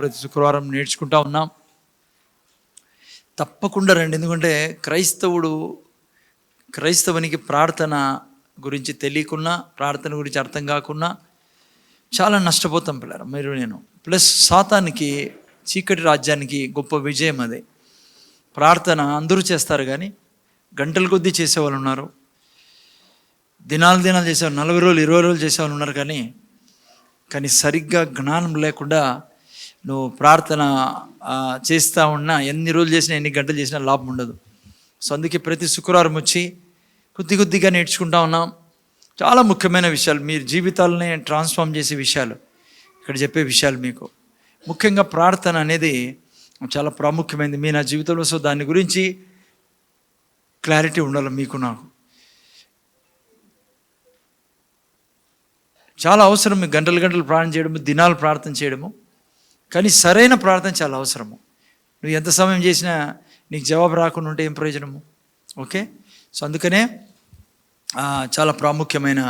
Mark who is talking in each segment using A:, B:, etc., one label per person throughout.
A: ప్రతి శుక్రవారం నేర్చుకుంటా ఉన్నాం. తప్పకుండా రండి. ఎందుకంటే క్రైస్తవునికి ప్రార్థన గురించి తెలియకున్నా, ప్రార్థన గురించి అర్థం కాకున్నా చాలా నష్టపోతాం పిల్లలు, మీరు నేను. ప్లస్ సాతానికి, చీకటి రాజ్యానికి గొప్ప విజయం అదే. ప్రార్థన అందరూ చేస్తారు, కానీ గంటల కొద్దీ చేసేవాళ్ళు ఉన్నారు, దినాలు చేసేవాళ్ళు, 40 రోజులు 20 రోజులు చేసేవాళ్ళు ఉన్నారు. కానీ సరిగ్గా జ్ఞానం లేకుండా నువ్వు ప్రార్థన చేస్తూ ఉన్నా, ఎన్ని రోజులు చేసినా, ఎన్ని గంటలు చేసినా లాభం ఉండదు. సో అందుకే ప్రతి శుక్రవారం వచ్చి కొద్దిగా నేర్చుకుంటా ఉన్నాం. చాలా ముఖ్యమైన విషయాలు, మీ జీవితాలనే ట్రాన్స్ఫార్మ్ చేసే విషయాలు ఇక్కడ చెప్పే విషయాలు మీకు. ముఖ్యంగా ప్రార్థన అనేది చాలా ప్రాముఖ్యమైనది మీ నా జీవితంలో. సో దాని గురించి క్లారిటీ ఉండాలి మీకు నాకు. చాలా అవసరం మీకు గంటలు ప్రార్థన చేయడము, దినాలు ప్రార్థన చేయడము. కానీ సరైన ప్రార్థన చాలా అవసరము. నువ్వు ఎంత సమయం చేసినా నీకు జవాబు రాకుండా ఉంటే ఏం ప్రయోజనము? ఓకే, సో అందుకనే చాలా ప్రాముఖ్యమైన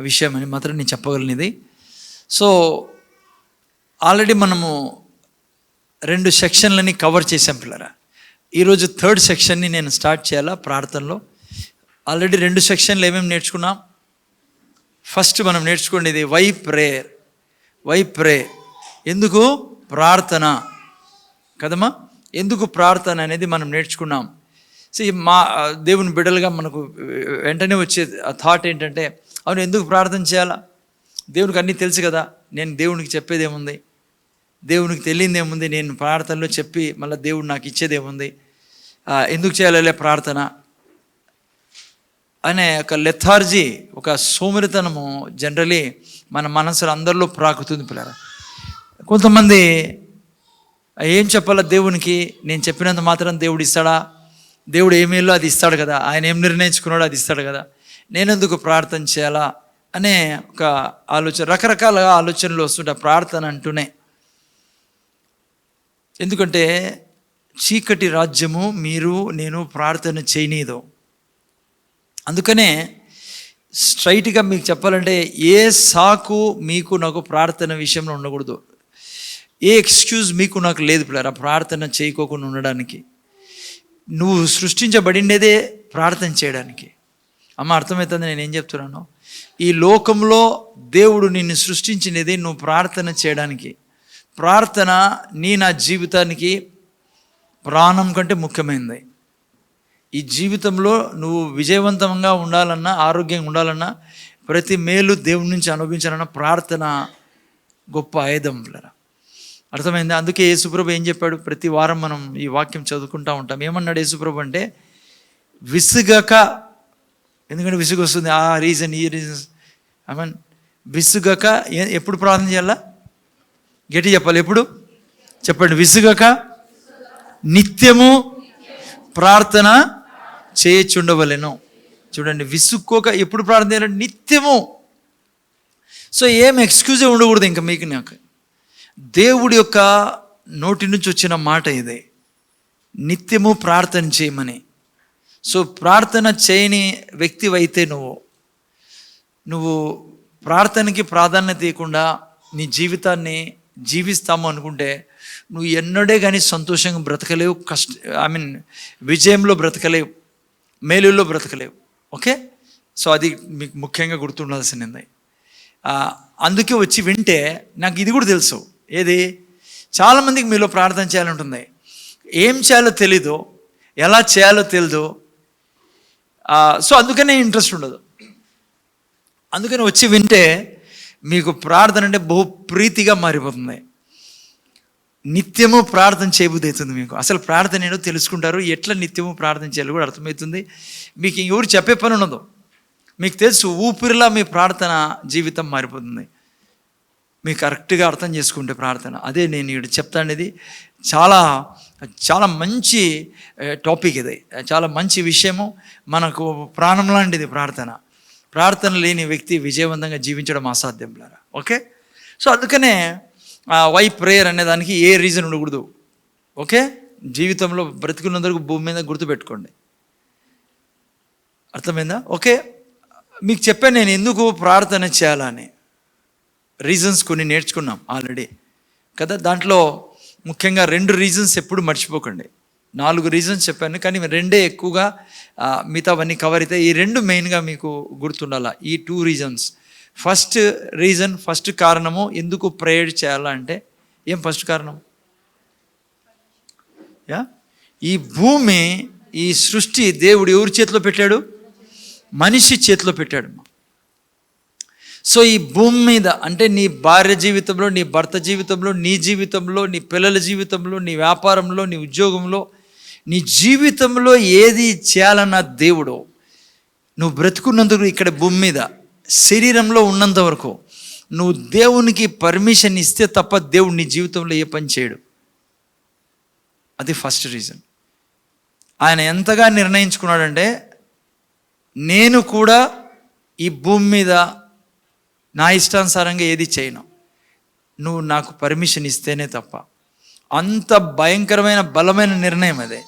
A: విషయం అని మాత్రం నేను చెప్పగలిగినది. సో ఆల్రెడీ మనము 2 సెక్షన్లని కవర్ చేసాం పిల్లరా. ఈరోజు 3rd సెక్షన్ని నేను స్టార్ట్ చేయాలా ప్రార్థనలో. ఆల్రెడీ 2 సెక్షన్లు ఏమేమి నేర్చుకున్నాం. ఫస్ట్ మనం నేర్చుకునేది వై ప్రే. ఎందుకు ప్రార్థన కదమ్మా, ఎందుకు ప్రార్థన అనేది మనం నేర్చుకున్నాం. సో మా దేవుని బిడ్డలుగా మనకు వెంటనే వచ్చే థాట్ ఏంటంటే, అవును ఎందుకు ప్రార్థన చేయాలా? దేవునికి అన్నీ తెలుసు కదా, నేను దేవునికి చెప్పేది ఏముంది, దేవునికి తెలియదు ఏముంది, నేను ప్రార్థనలో చెప్పి మళ్ళీ దేవుడు నాకు ఇచ్చేది ఏముంది, ఎందుకు చేయాలి ప్రార్థన అనే ఒక లెథార్జీ, ఒక సోమరితనము జనరలీ మన మనసులో అందరిలో ప్రాకుతుంది పిల్లల. కొంతమంది ఏం చెప్పాలా దేవునికి, నేను చెప్పినంత మాత్రం దేవుడు ఇస్తాడా, దేవుడు ఏమేలో అది ఇస్తాడు కదా, ఆయన ఏం నిర్ణయించుకున్నాడో అది ఇస్తాడు కదా, నేనెందుకు ప్రార్థన చేయాలా అనే ఒక ఆలోచన, రకరకాల ఆలోచనలు వస్తుంటాయి ప్రార్థన అంటూనే. ఎందుకంటే చీకటి రాజ్యము మీరు నేను ప్రార్థన చేయనీదు. అందుకనే స్ట్రైట్గా మీకు చెప్పాలంటే ఏ సాకు మీకు నాకు ప్రార్థన విషయంలో ఉండకూడదు, ఏ ఎక్స్క్యూజ్ మీకు నాకు లేదు పిల్లరా ప్రార్థన చేయకోకుండా ఉండడానికి. నువ్వు సృష్టించబడిండేదే ప్రార్థన చేయడానికి. అమ్మ అర్థమవుతుంది నేనేం చెప్తున్నాను? ఈ లోకంలో దేవుడు నిన్ను సృష్టించినది నువ్వు ప్రార్థన చేయడానికి. ప్రార్థన నా జీవితానికి ప్రాణం కంటే ముఖ్యమైనది. ఈ జీవితంలో నువ్వు విజయవంతంగా ఉండాలన్నా, ఆరోగ్యంగా ఉండాలన్నా, ప్రతి మేలు దేవుడి నుంచి అనుభవించాలన్నా ప్రార్థన గొప్ప ఆయుధం పిల్లరా. అర్థమైంది? అందుకే యేసుప్రభు ఏం చెప్పాడు? ప్రతి వారం మనం ఈ వాక్యం చదువుకుంటూ ఉంటాం. ఏమన్నాడు యేసుప్రభు అంటే, విసుగక, ఎందుకంటే విసుగు వస్తుంది, ఆ రీజన్ ఈ రీజన్, విసుగక ఎప్పుడు ప్రార్థన చేయాలా? గట్టి చెప్పాలి, ఎప్పుడు చెప్పండి. విసుగక నిత్యము ప్రార్థన చేయచుండవలెను. చూడండి, విసుక్కోక ఎప్పుడు ప్రార్థన చేయాలంటే నిత్యము. సో ఏం ఎక్స్క్యూజే ఉండకూడదు ఇంకా మీకు నాకు. దేవుడి యొక్క నోటి నుంచి వచ్చిన మాట ఇదే, నిత్యము ప్రార్థన చేయమని. సో ప్రార్థన చేయని వ్యక్తివైతే నువ్వు ప్రార్థనకి ప్రాధాన్యత ఇవ్వకుండా నీ జీవితాన్ని జీవిస్తాము అనుకుంటే నువ్వు ఎన్నడే కానీ సంతోషంగా బ్రతకలేవు, విజయంలో బ్రతకలేవు, మేలుల్లో బ్రతకలేవు. ఓకే, సో అది మీకు ముఖ్యంగా గుర్తుండాల్సింది. అందుకే వచ్చి వింటే నాకు ఇది కూడా తెలుసు, ఏది, చాలామందికి మీలో ప్రార్థన చేయాలంటుంది, ఏం చేయాలో తెలీదు, ఎలా చేయాలో తెలీదు. సో అందుకనే ఇంట్రెస్ట్ ఉండదు. అందుకని వచ్చి వింటే మీకు ప్రార్థన అంటే బహు ప్రీతిగా మారిపోతుంది. నిత్యము ప్రార్థన చేయబుద్ధి అవుతుంది మీకు. అసలు ప్రార్థన ఏంటో తెలుసుకుంటారు, ఎట్లా నిత్యము ప్రార్థన చేయాలి కూడా అర్థమవుతుంది. మీకు ఎవరు చెప్పే పని ఉండదు, మీకు తెలుసు, ఊపిరిలా మీ ప్రార్థన జీవితం మారిపోతుంది మీకు కరెక్ట్గా అర్థం చేసుకుంటే ప్రార్థన. అదే నేను ఇక్కడ చెప్తాను. ఇది చాలా చాలా మంచి టాపిక్, ఇది చాలా మంచి విషయము, మనకు ప్రాణం లాంటిది ప్రార్థన. ప్రార్థన లేని వ్యక్తి విజయవంతంగా జీవించడం అసాధ్యం లారా. ఓకే, సో అందుకనే వై ప్రేయర్ అనే దానికి ఏ రీజన్ ఉండకూడదు. ఓకే, జీవితంలో బ్రతికున్నందుకు భూమి మీద గుర్తుపెట్టుకోండి. అర్థమైందా? ఓకే, మీకు చెప్పాను నేను ఎందుకు ప్రార్థన చేయాలని. రీజన్స్ కొన్ని నేర్చుకున్నాం ఆల్రెడీ. కదా. దాంట్లో ముఖ్యంగా 2 రీజన్స్ ఎప్పుడు మర్చిపోకండి. 4 రీజన్స్ చెప్పాను, కానీ 2 ఎక్కువగా, మిగతావన్నీ కవర్ అయితే ఈ 2 మెయిన్గా మీకు గుర్తుండాల. ఈ 2 రీజన్స్. ఫస్ట్ కారణము ఎందుకు ప్రేయర్ చేయాలా అంటే, ఏం ఫస్ట్ కారణం? ఈ భూమి, ఈ సృష్టి దేవుడు ఎవరి చేతిలో పెట్టాడు? మనిషి చేతిలో పెట్టాడు. సో ఈ భూమి మీద అంటే నీ భార్య జీవితంలో, నీ భర్త జీవితంలో, నీ జీవితంలో, నీ పిల్లల జీవితంలో, నీ వ్యాపారంలో, నీ ఉద్యోగంలో, నీ జీవితంలో ఏది చేయాలన్న దేవుడు, నువ్వు బ్రతుకున్నందుకు ఇక్కడ భూమి మీద శరీరంలో ఉన్నంత వరకు నువ్వు దేవునికి పర్మిషన్ ఇస్తే తప్ప దేవుడు నీ జీవితంలో ఏ పని చేయడు. అది ఫస్ట్ రీజన్. ఆయన ఎంతగా నిర్ణయించుకున్నాడంటే, నేను కూడా ఈ భూమి మీద నా ఇష్టానుసారంగా ఏది చేయను, నువ్వు నాకు పర్మిషన్ ఇస్తేనే తప్ప. అంత భయంకరమైన బలమైన నిర్ణయం అదే.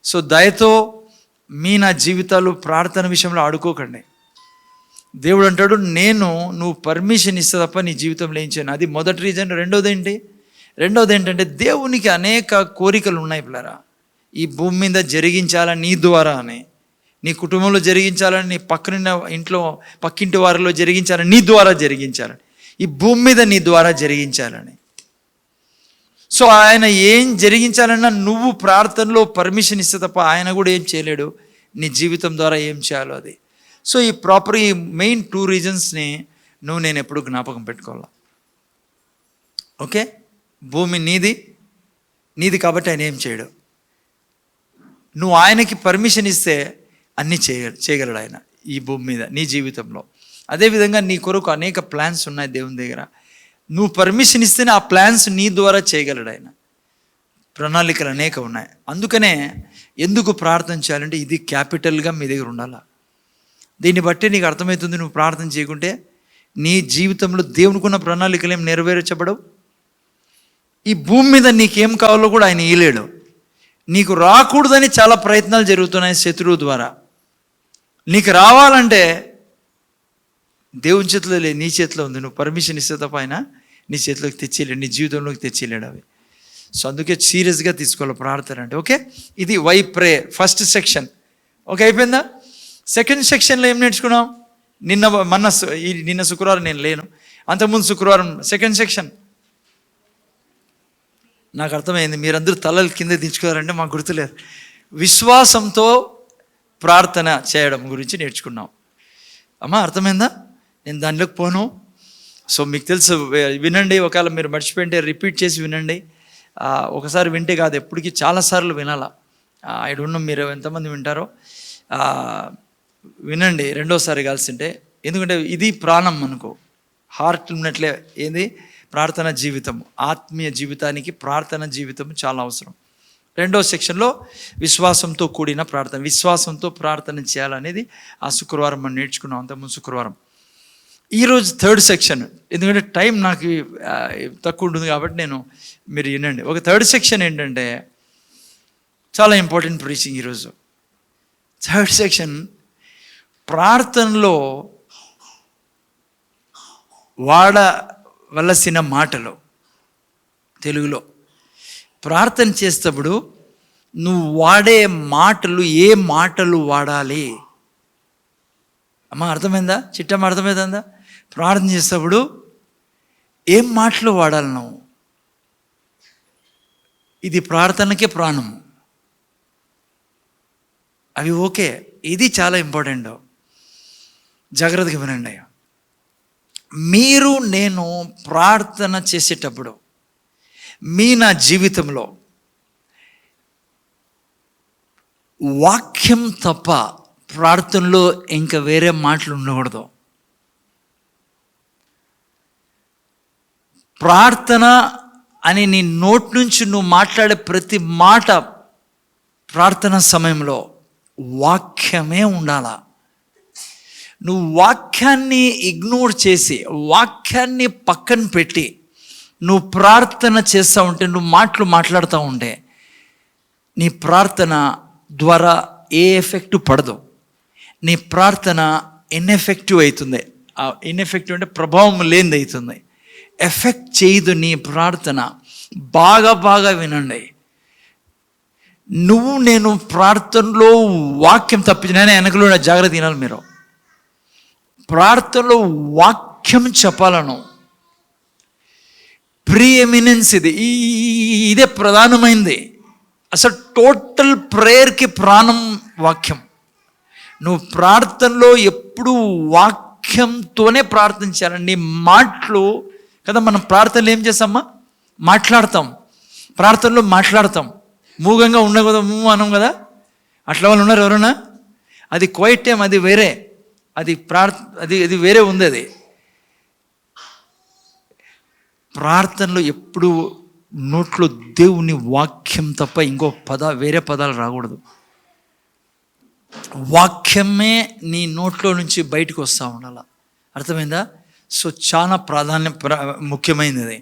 A: సో దయతో నా జీవితాలు ప్రార్థన విషయంలో ఆడుకోకండి. దేవుడు అంటాడు, నువ్వు పర్మిషన్ ఇస్తే తప్ప నీ జీవితంలో ఏం చేయను. అది మొదటి రీజన్. రెండోది ఏంటంటే, దేవునికి అనేక కోరికలు ఉన్నాయి పిల్లరా. ఈ భూమి మీద జరిగించాలని నీ ద్వారా అని, నీ కుటుంబంలో జరిగించాలని, నీ పక్కింటి వారిలో జరిగించాలని, నీ ద్వారా జరిగించాలని, ఈ భూమి మీద నీ ద్వారా జరిగించాలని. సో ఆయన ఏం జరిగించాలన్నా నువ్వు ప్రార్థనలో పర్మిషన్ ఇస్తే తప్ప ఆయన కూడా ఏం చేయలేడు నీ జీవితం ద్వారా ఏం చేయాలో అది. సో ఈ మెయిన్ 2 రీజన్స్ని నేను ఎప్పుడు జ్ఞాపకం పెట్టుకోవాలి. ఓకే, భూమి నీది కాబట్టి ఆయన ఏం చేయడు. నువ్వు ఆయనకి పర్మిషన్ ఇస్తే అన్నీ చేయగలడు ఆయన ఈ భూమి మీద నీ జీవితంలో. అదేవిధంగా నీ కొరకు అనేక ప్లాన్స్ ఉన్నాయి దేవుని దగ్గర. నువ్వు పర్మిషన్ ఇస్తేనే ఆ ప్లాన్స్ నీ ద్వారా చేయగలడు ఆయన. ప్రణాళికలు అనేక ఉన్నాయి. అందుకనే ఎందుకు ప్రార్థన చేయాలంటే, ఇది క్యాపిటల్గా మీ దగ్గర ఉండాలి. దీన్ని బట్టి నీకు అర్థమవుతుంది, నువ్వు ప్రార్థన చేయకుంటే నీ జీవితంలో దేవునికున్న ప్రణాళికలు ఏం నెరవేర్చబడవు. ఈ భూమి మీద నీకేం కావాలో కూడా ఆయన ఇయ్యలేడు. నీకు రాకూడదని చాలా ప్రయత్నాలు జరుగుతున్నాయి శత్రువు ద్వారా. నీకు రావాలంటే దేవుని చేతిలో లేదు, నీ చేతిలో ఉంది. నువ్వు పర్మిషన్ ఇస్తే తప్ప ఆయన నీ చేతిలోకి తెచ్చేయలేడు, నీ జీవితంలోకి తెచ్చేయలేడు అవి. సో అందుకే సీరియస్గా తీసుకోవాలి ప్రార్థన అంటే. ఓకే, ఇది why pray first section. Okay, అయిపోయిందా? సెకండ్ సెక్షన్లో ఏం నేర్చుకున్నాం? నిన్న శుక్రవారం నేను లేను, అంతకుముందు శుక్రవారం సెకండ్ సెక్షన్. నాకు అర్థమైంది, మీరందరూ తలలు కింద దించుకోవాలంటే మాకు గుర్తులేదు. విశ్వాసంతో ప్రార్థన చేయడం గురించి నేర్చుకున్నాం. అమ్మా అర్థమైందా? నేను దానిలోకి పోను. సో మీకు తెలుసు, వినండి. ఒకవేళ మీరు మర్చిపోయింటే రిపీట్ చేసి వినండి. ఒకసారి వింటే కాదు, ఎప్పటికీ చాలాసార్లు వినాలా. ఐ డోంట్ నో మీరు ఎంతమంది వింటారో. వినండి రెండోసారి కలిసింటే. ఎందుకంటే ఇది ప్రాణం మనకు. హార్ట్ ఉన్నట్లే ఏంది ప్రార్థన జీవితం. ఆత్మీయ జీవితానికి ప్రార్థన జీవితం చాలా అవసరం. రెండో సెక్షన్లో విశ్వాసంతో కూడిన ప్రార్థన, విశ్వాసంతో ప్రార్థన చేయాలనేది ఆ శుక్రవారం మనం నేర్చుకున్నాం, అంతకుముందు శుక్రవారం. ఈరోజు థర్డ్ సెక్షన్, ఎందుకంటే టైం నాకు తక్కువ ఉంటుంది కాబట్టి మీరు వినండి. ఒక థర్డ్ సెక్షన్ ఏంటంటే చాలా ఇంపార్టెంట్ ప్రీచింగ్ ఈరోజు. థర్డ్ సెక్షన్ ప్రార్థనలో వాడవలసిన మాటలు. తెలుగులో ప్రార్థన చేసేటప్పుడు నువ్వు వాడే మాటలు, ఏ మాటలు వాడాలి? అమ్మా అర్థమైందా? చిట్టమ్మ అర్థమైందా? ప్రార్థన చేసేటప్పుడు ఏం మాటలు వాడాలి నువ్వు? ఇది ప్రార్థనకే ప్రాణం. అవి ఓకే, ఇది చాలా ఇంపార్టెంట్. జాగ్రత్తగా వినండి. నేను ప్రార్థన చేసేటప్పుడు నా జీవితంలో వాక్యం తప్ప ప్రార్థనలో ఇంకా వేరే మాటలు ఉండకూడదు. ప్రార్థన అని నీ నోటి నుంచి నువ్వు మాట్లాడే ప్రతి మాట ప్రార్థన సమయంలో వాక్యమే ఉండాలా. నువ్వు వాక్యాన్ని ఇగ్నోర్ చేసి, వాక్యాన్ని పక్కన పెట్టి నువ్వు ప్రార్థన చేస్తూ ఉంటే, నువ్వు మాట్లాడుతూ ఉంటే నీ ప్రార్థన ద్వారా ఏ ఎఫెక్ట్ పడదు. నీ ప్రార్థన ఇన్ఎఫెక్టివ్ అవుతుంది. ఇన్ఎఫెక్టివ్ అంటే ప్రభావం లేనిది అవుతుంది. ఎఫెక్ట్ చేయదు నీ ప్రార్థన. బాగా వినండి. నేను ప్రార్థనలో వాక్యం తప్పించిన వెనకలో జాగ్రత్త తినాలి. మీరు ప్రార్థనలో వాక్యం చెప్పాలను. ప్రీఎమినెన్స్ ఇదే ప్రధానమైంది. అసలు టోటల్ ప్రేయర్కి ప్రాణం వాక్యం. నువ్వు ప్రార్థనలో ఎప్పుడు వాక్యంతోనే ప్రార్థించాలండి. మాటలు కదా, మనం ప్రార్థనలు ఏం చేస్తామా, మాట్లాడతాం. ప్రార్థనలో మాట్లాడతాం, మూగంగా ఉండవు కదా, అనం కదా. అట్లా వాళ్ళు ఉన్నారు ఎవరన్నా? అది క్వైట్ టైం, అది వేరే, అది వేరే ఉంది. అది ప్రార్థనలో ఎప్పుడు నోట్లో దేవుని వాక్యం తప్ప ఇంకో వేరే పదాలు రాకూడదు. వాక్యమే నీ నోట్లో నుంచి బయటకు వస్తూ ఉండాలి. అర్థమైందా? సో చాలా ముఖ్యమైనది అది.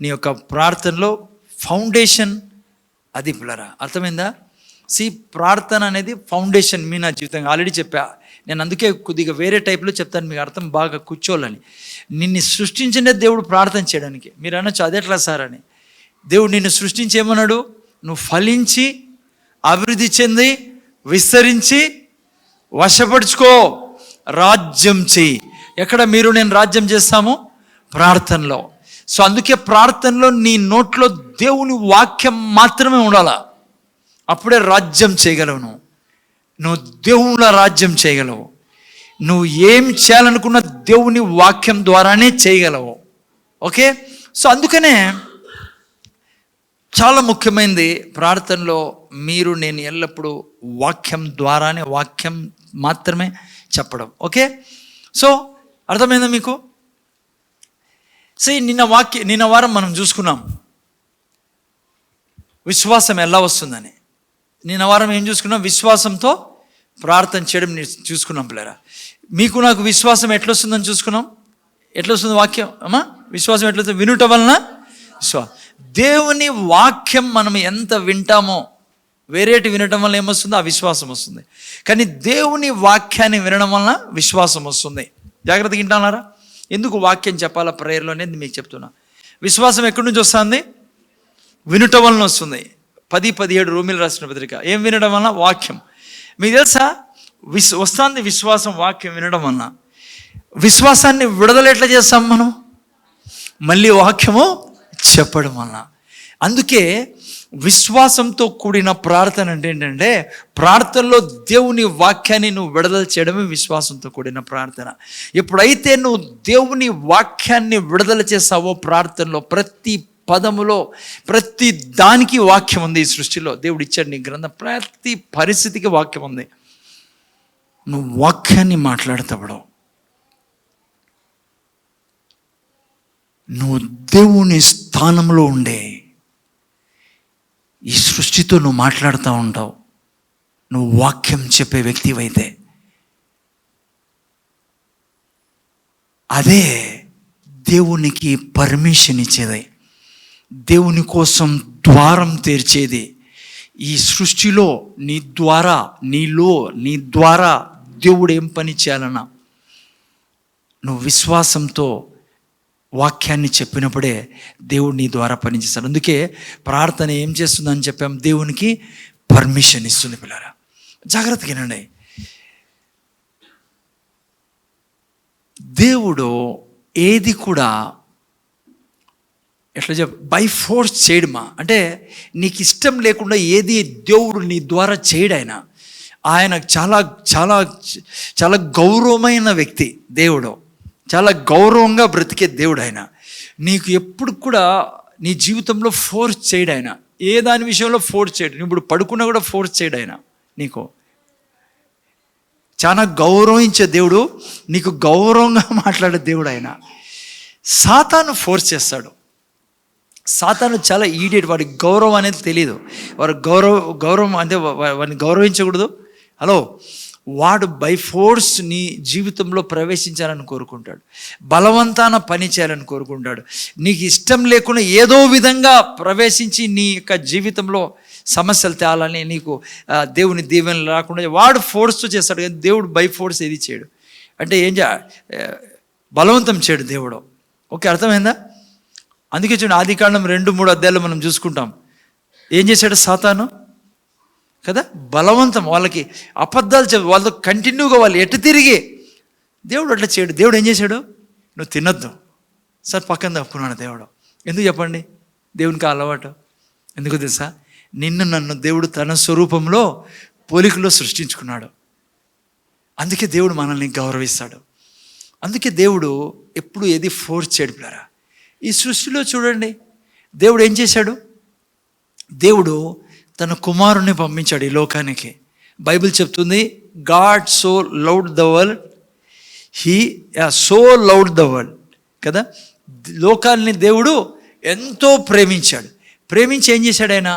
A: నీ యొక్క ప్రార్థనలో ఫౌండేషన్ అది పిల్లరా. అర్థమైందా? ప్రార్థన అనేది ఫౌండేషన్ మీ నా జీవితంగా. ఆల్రెడీ చెప్పా నేను, అందుకే కొద్దిగా వేరే టైప్లో చెప్తాను, మీకు అర్థం బాగా కూర్చోవాలని. నిన్ను సృష్టించిన దేవుడు ప్రార్థన చేయడానికి. మీరు అనొచ్చు అదెట్లా సార్ అని. దేవుడు నిన్ను సృష్టించేమన్నాడు? నువ్వు ఫలించి అభివృద్ధి చెంది విస్తరించి వశపరుచుకో, రాజ్యం చెయ్యి. ఎక్కడ నేను రాజ్యం చేస్తాము? ప్రార్థనలో. సో అందుకే ప్రార్థనలో నీ నోట్లో దేవుని వాక్యం మాత్రమే ఉండాలా. అప్పుడే రాజ్యం చేయగలవు. నువ్వు దేవుళ్ళ రాజ్యం చేయగలవు. నువ్వు ఏం చేయాలనుకున్న దేవుని వాక్యం ద్వారానే చేయగలవు. ఓకే. సో అందుకనే చాలా ముఖ్యమైనది ప్రార్థనలో నేను ఎల్లప్పుడూ వాక్యం ద్వారానే, వాక్యం మాత్రమే చెప్పడం. ఓకే. సో అర్థమైందా మీకు? నిన్న వారం మనం చూసుకున్నాం విశ్వాసం ఎలా వస్తుందని. నిన్న వారం ఏం చూసుకున్నాం? విశ్వాసంతో ప్రార్థన చేయడం చూసుకున్నాం పిల్లరా. మీకు నాకు విశ్వాసం ఎట్లొస్తుందని చూసుకున్నాం. ఎట్లొస్తుంది వాక్యం అమ్మా? విశ్వాసం ఎట్లొస్తుంది? వినుట వలన విశ్వాసం. దేవుని వాక్యం మనం ఎంత వింటామో, వేరేటి వినటం వల్ల ఏమొస్తుందో ఆ విశ్వాసం వస్తుంది. కానీ దేవుని వాక్యాన్ని వినడం వలన విశ్వాసం వస్తుంది. జాగ్రత్తగా వింటున్నారా? ఎందుకు వాక్యం చెప్పాలా ప్రేయర్లో అనేది మీకు చెప్తున్నా. విశ్వాసం ఎక్కడి నుంచి వస్తుంది? వినుట వలన వస్తుంది. 10:17 రోమీయులకు రాసిన పత్రిక. ఏం వినడం వలన? వాక్యం. మీకు తెలుసా వస్తుంది విశ్వాసం వాక్యం వినడం వలన. విశ్వాసాన్ని విడుదల ఎట్లా చేస్తాం మనం? మళ్ళీ వాక్యము చెప్పడం వలన. అందుకే విశ్వాసంతో కూడిన ప్రార్థన అంటే ఏంటంటే, ప్రార్థనలో దేవుని వాక్యాన్ని నువ్వు విడుదల చేయడమే విశ్వాసంతో కూడిన ప్రార్థన. ఎప్పుడైతే నువ్వు దేవుని వాక్యాన్ని విడుదల చేస్తావో ప్రార్థనలో, ప్రతి పదములో ప్రతి దానికి వాక్యం ఉంది. ఈ సృష్టిలో దేవుడు ఇచ్చాడు నీ గ్రంథం, ప్రతి పరిస్థితికి వాక్యం ఉంది. నువ్వు వాక్యాన్ని మాట్లాడతావు, నువ్వు దేవుని స్థానంలో ఉండే ఈ సృష్టితో నువ్వు మాట్లాడుతూ ఉంటావు. నువ్వు వాక్యం చెప్పే వ్యక్తివైతే అదే దేవునికి పర్మిషన్ ఇచ్చేది, దేవుని కోసం ద్వారం తెరిచేది. ఈ సృష్టిలో నీ ద్వారా దేవుడు ఏం పని చేయాలన్నా నువ్వు విశ్వాసంతో వాక్యాన్ని చెప్పినప్పుడే దేవుడు నీ ద్వారా పనిచేస్తాడు. అందుకే ప్రార్థన ఏం చేస్తుందని చెప్పాం? దేవునికి పర్మిషన్ ఇస్తుంది. పిల్లరా జాగ్రత్తగా వినండి. దేవుడు ఏది కూడా ఎట్లా బై ఫోర్స్ చేయడమా అంటే, నీకు ఇష్టం లేకుండా ఏది దేవుడు నీ ద్వారా చేయడు. ఆయన చాలా చాలా చాలా గౌరవమైన వ్యక్తి దేవుడు. చాలా గౌరవంగా బ్రతికే దేవుడు ఆయన. నీకు ఎప్పుడు కూడా నీ జీవితంలో ఫోర్స్ చేయడు ఆయన. ఏ దాని విషయంలో ఫోర్స్ చేయడు. నువ్వు ఇప్పుడు పడుకున్నా కూడా ఫోర్స్ చేయడు ఆయన. నీకు చాలా గౌరవించే దేవుడు, నీకు గౌరవంగా మాట్లాడే దేవుడు ఆయన. సాతాను ఫోర్స్ చేస్తాడు. సాతాను చాలా ఈడియట్. వాడికి గౌరవం అనేది తెలియదు. వాడు గౌరవం అంటే వాడిని గౌరవించకూడదు. హలో, వాడు బై ఫోర్స్ నీ జీవితంలో ప్రవేశించాలని కోరుకుంటాడు, బలవంతాన పని చేయాలని కోరుకుంటాడు. నీకు ఇష్టం లేకుండా ఏదో విధంగా ప్రవేశించి నీ యొక్క జీవితంలో సమస్యలు తేవాలని, నీకు దేవుని దీవెనలు రాకుండా వాడు ఫోర్స్తో చేస్తాడు. కానీ దేవుడు బై ఫోర్స్ ఏది చేయడు. అంటే బలవంతం చేయడు దేవుడు. ఓకే, అర్థమైందా? అందుకే చూడండి, ఆదికాండం 2-3 అధ్యాయాలు మనం చూసుకుంటాం. ఏం చేశాడు సాతాను కదా, బలవంతం వాళ్ళకి అబద్ధాలు చెప్పి వాళ్ళతో కంటిన్యూగా వాళ్ళు ఎటు తిరిగి. దేవుడు అట్లా చేయడు. దేవుడు ఏం చేశాడు, నువ్వు తినొద్దు సార్ పక్కన తప్పుకున్నాడు దేవుడు. ఎందుకు చెప్పండి, దేవునికి అలవాటు. ఎందుకు తెలుసా, నిన్ను నన్ను దేవుడు తన స్వరూపంలో పోలికలో సృష్టించుకున్నాడు. అందుకే దేవుడు మనల్ని గౌరవిస్తాడు. అందుకే దేవుడు ఎప్పుడు ఏది ఫోర్స్ చేయడులారా. ఈ సృష్టిలో చూడండి, దేవుడు ఏం చేశాడు, దేవుడు తన కుమారుణ్ణి పంపించాడు ఈ లోకానికి. బైబిల్ చెప్తుంది, God so loved the world, so loved the world కదా. లోకాల్ని దేవుడు ఎంతో ప్రేమించాడు. ప్రేమించి ఏం చేశాడు, ఆయన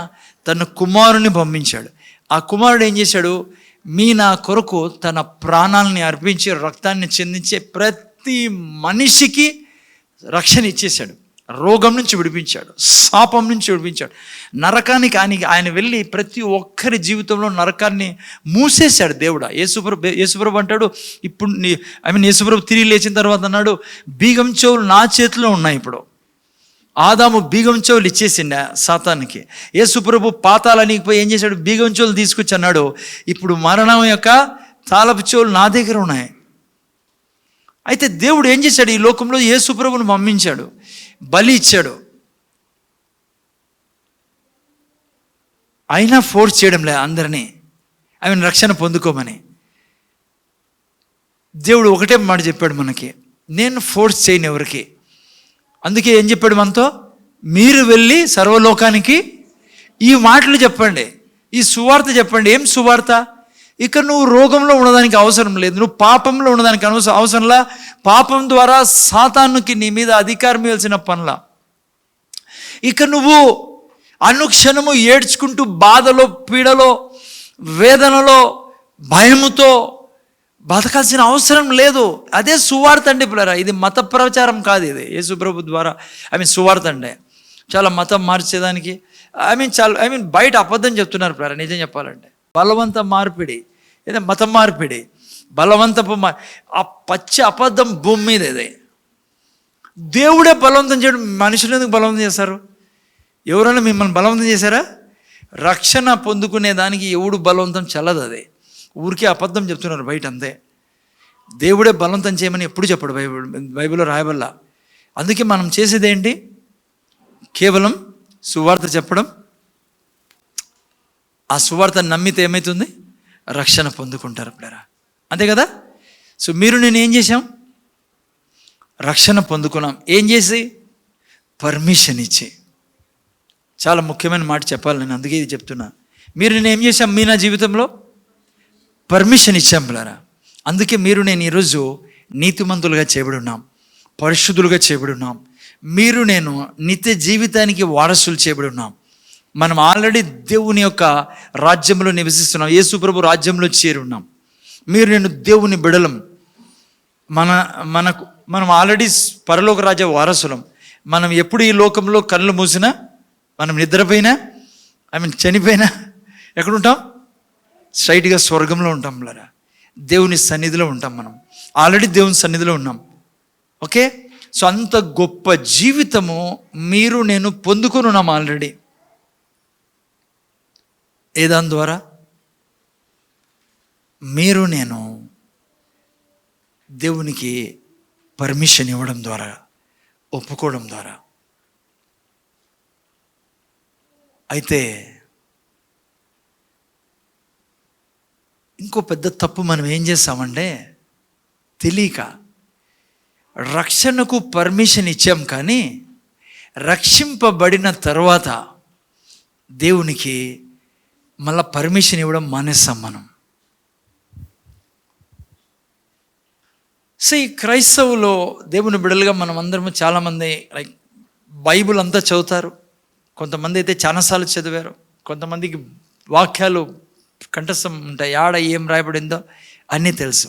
A: తన కుమారుని పంపించాడు. ఆ కుమారుడు ఏం చేశాడు, నా కొరకు తన ప్రాణాలని అర్పించి రక్తాన్ని చెందించే ప్రతి మనిషికి రక్షణ ఇచ్చేశాడు. రోగం నుంచి విడిపించాడు, శాపం నుంచి విడిపించాడు, నరకానికి ఆయన వెళ్ళి ప్రతి ఒక్కరి జీవితంలో నరకాన్ని మూసేశాడు దేవుడు. యేసుప్రభు అంటాడు, ఇప్పుడు యేసుప్రభు తిరిగి లేచిన తర్వాత అన్నాడు, బీగం చెవులు నా చేతిలో ఉన్నాయి. ఇప్పుడు ఆదాము బీగం చెవులు ఇచ్చేసిండ సాతానికి. యేసుప్రభు పాతాళానికి పోయి ఏం చేశాడు, బీగం చెవులు తీసుకొచ్చి అన్నాడు, ఇప్పుడు మరణం యొక్క తాళపు చెవులు నా దగ్గర ఉన్నాయి. అయితే దేవుడు ఏం చేశాడు, ఈ లోకంలో యేసుప్రభుని పంపించాడు, బలి ఇచ్చాడు. అయినా ఫోర్స్ చేయడం లే అందరినీ ఆమెను రక్షణ పొందుకోమని. దేవుడు ఒకటే మాట చెప్పాడు మనకి, నేను ఫోర్స్ చేయను ఎవరికి. అందుకే ఏం చెప్పాడు మనతో, మీరు వెళ్ళి సర్వలోకానికి ఈ మాటలు చెప్పండి, ఈ సువార్త చెప్పండి. ఏం సువార్త, ఇక నువ్వు రోగంలో ఉండడానికి అవసరం లేదు, నువ్వు పాపంలో ఉండడానికి అవసరంలా. పాపం ద్వారా సాతానుకి నీ మీద అధికారం ఇవ్వాల్సిన పనుల. ఇక నువ్వు అనుక్షణము ఏడ్చుకుంటూ బాధలో, పీడలో, వేదనలో, భయముతో బతకాల్సిన అవసరం లేదు. అదే సువార్త అండి పిల్లరా. ఇది మత ప్రచారం కాదు, ఇది యేసుప్రభు ద్వారా సువార్త అంటే. చాలా మతం మార్చేదానికి బయట అబద్ధం చెప్తున్నారు పిల్లరా. నిజం చెప్పాలంటే బలవంత మార్పిడి, ఏదో మతం మార్పిడి, బలవంతపు ఆ పచ్చి అబద్ధం భూమి మీద. ఇది దేవుడే బలవంతం చేయడం, మనుషులు ఎందుకు బలవంతం చేస్తారు? ఎవరైనా మిమ్మల్ని బలవంతం చేశారా? రక్షణ పొందుకునే దానికి ఎవడు బలవంతం చల్లదు. అది ఊరికే అబద్ధం చెప్తున్నారు బయట, అంతే. దేవుడే బలవంతం చేయమని ఎప్పుడు చెప్పడు బైబిల్లో రాయబల్లా. అందుకే మనం చేసేది ఏంటి, కేవలం సువార్త చెప్పడం. ఆ సువార్త నమ్మితే ఏమవుతుంది, రక్షణ పొందుకుంటారు పిల్లరా, అంతే కదా. సో మీరు నేను ఏం చేశాం, రక్షణ పొందుకున్నాం. ఏం చేసి, పర్మిషన్ ఇచ్చి. చాలా ముఖ్యమైన మాట చెప్పాలి నేను, అందుకే ఇది చెప్తున్నా. మీరు నేను ఏం చేశాం, నా జీవితంలో పర్మిషన్ ఇచ్చాం పిల్లరా. అందుకే మీరు నేను ఈరోజు నీతిమంతులుగా చేయబడి ఉన్నాం, పరిశుద్ధులుగా చేయబడి ఉన్నాం. మీరు నేను నిత్య జీవితానికి వారసులు చేయబడి ఉన్నాం. మనం ఆల్రెడీ దేవుని యొక్క రాజ్యంలో నివసిస్తున్నాం, యేసుప్రభు రాజ్యంలో చేరి ఉన్నాం. మీరు నేను దేవుని బిడలం. మనం ఆల్రెడీ పరలోక రాజ్య వారసులం. మనం ఎప్పుడు ఈ లోకంలో కళ్ళు మూసినా, మనం నిద్రపోయినా, చనిపోయినా ఎక్కడుంటాం, స్ట్రైట్గా స్వర్గంలో ఉంటాం పిల్లరా. దేవుని సన్నిధిలో ఉంటాం. మనం ఆల్రెడీ దేవుని సన్నిధిలో ఉన్నాం. ఓకే, సో అంత గొప్ప జీవితము మీరు నేను పొందుకొని ఉన్నాం ఆల్రెడీ. ఏదాని ద్వారా, మీరు నేను దేవునికి పర్మిషన్ ఇవ్వడం ద్వారా, ఒప్పుకోవడం ద్వారా. అయితే ఇంకో పెద్ద తప్పు మనం ఏం చేస్తామంటే, తెలియక రక్షణకు పర్మిషన్ ఇచ్చాం, కానీ రక్షింపబడిన తర్వాత దేవునికి మళ్ళీ పర్మిషన్ ఇవ్వడం మానేస్తాం మనం. సో ఈ క్రైస్తవులో దేవుని బిడ్డలుగా మనం అందరం చాలామంది లైక్ బైబిల్ అంతా చదువుతారు. కొంతమంది అయితే చాలాసార్లు చదివారు. కొంతమందికి వాక్యాలు కంఠస్థం ఉంటాయి, ఆడ ఏం రాయబడిందో అన్నీ తెలుసు.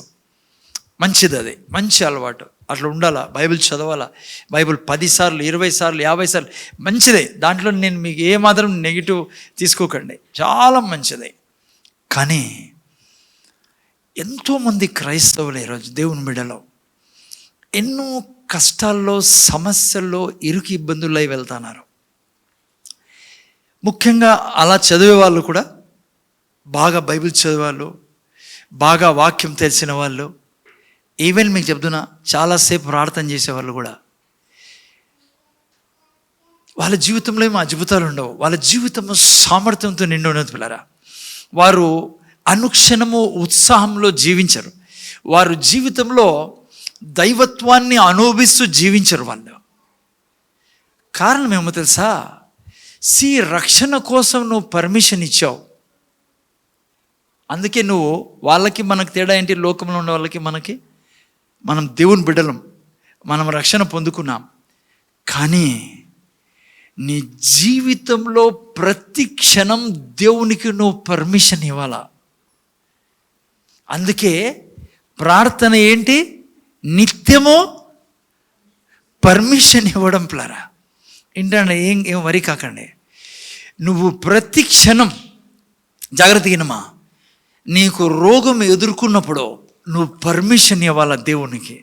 A: మంచిది, అది మంచి అలవాటు. అట్లా ఉండాలా, బైబిల్ చదవాలా. బైబిల్ 10 సార్లు 20 సార్లు 50 సార్లు మంచిదే. దాంట్లో నేను మీకు ఏమాత్రం నెగిటివ్ తీసుకోకండి, చాలా మంచిదే. కానీ ఎంతోమంది క్రైస్తవులు ఈరోజు దేవుని బిడ్డలో ఎన్నో కష్టాల్లో, సమస్యల్లో, ఇరుకు ఇబ్బందుల్లో వెళ్తున్నారు. ముఖ్యంగా అలా చదివే వాళ్ళు కూడా, బాగా బైబిల్ చదివేవాళ్ళు, బాగా వాక్యం తెలిసిన వాళ్ళు, ఈవెన్ మీకు చెప్తున్నా చాలాసేపు ప్రార్థన చేసేవాళ్ళు కూడా, వాళ్ళ జీవితంలో ఏమో అద్భుతాలు ఉండవు. వాళ్ళ జీవితము సామర్థ్యంతో నిండి ఉన్నది పిల్లరా. వారు అనుక్షణము ఉత్సాహంలో జీవించరు. వారు జీవితంలో దైవత్వాన్ని అనుభవిస్తూ జీవించరు వాళ్ళు. కారణం ఏమో తెలుసా? రక్షణ కోసం నువ్వు పర్మిషన్ ఇచ్చావు. అందుకే నువ్వు వాళ్ళకి మనకు తేడా ఏంటి? లోకంలో ఉన్న వాళ్ళకి మనకి, మనం దేవుని బిడ్డలం, మనం రక్షణ పొందుకున్నాం. కానీ నీ జీవితంలో ప్రతి క్షణం దేవునికి నువ్వు పర్మిషన్ ఇవ్వాలా. అందుకే ప్రార్థన ఏంటి? నిత్యము పర్మిషన్ ఇవ్వడం పిల్లరా. ఏంటంటే ఏం వరి కాకండి. నువ్వు ప్రతి క్షణం జాగ్రత్తగా, నీకు రోగం ఎదుర్కొన్నప్పుడు నువ్వు పర్మిషన్ ఇవ్వాలా దేవునికి.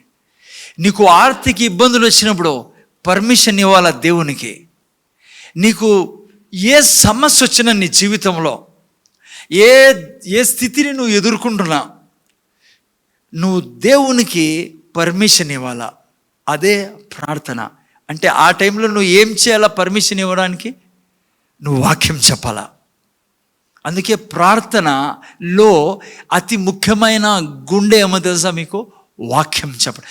A: నీకు ఆర్థిక ఇబ్బందులు వచ్చినప్పుడు పర్మిషన్ ఇవ్వాలా దేవునికి. నీకు ఏ సమస్య వచ్చినా నీ జీవితంలో, ఏ స్థితిని నువ్వు ఎదుర్కొంటున్నా, నువ్వు దేవునికి పర్మిషన్ ఇవ్వాలా. అదే ప్రార్థన అంటే. ఆ టైంలో నువ్వు ఏం చేయాలా? పర్మిషన్ ఇవ్వడానికి నువ్వు వాక్యం చెప్పాలా. అందుకే ప్రార్థనలో అతి ముఖ్యమైన గుండె ఏమో తెలుసా మీకు? వాక్యం చెప్పడం.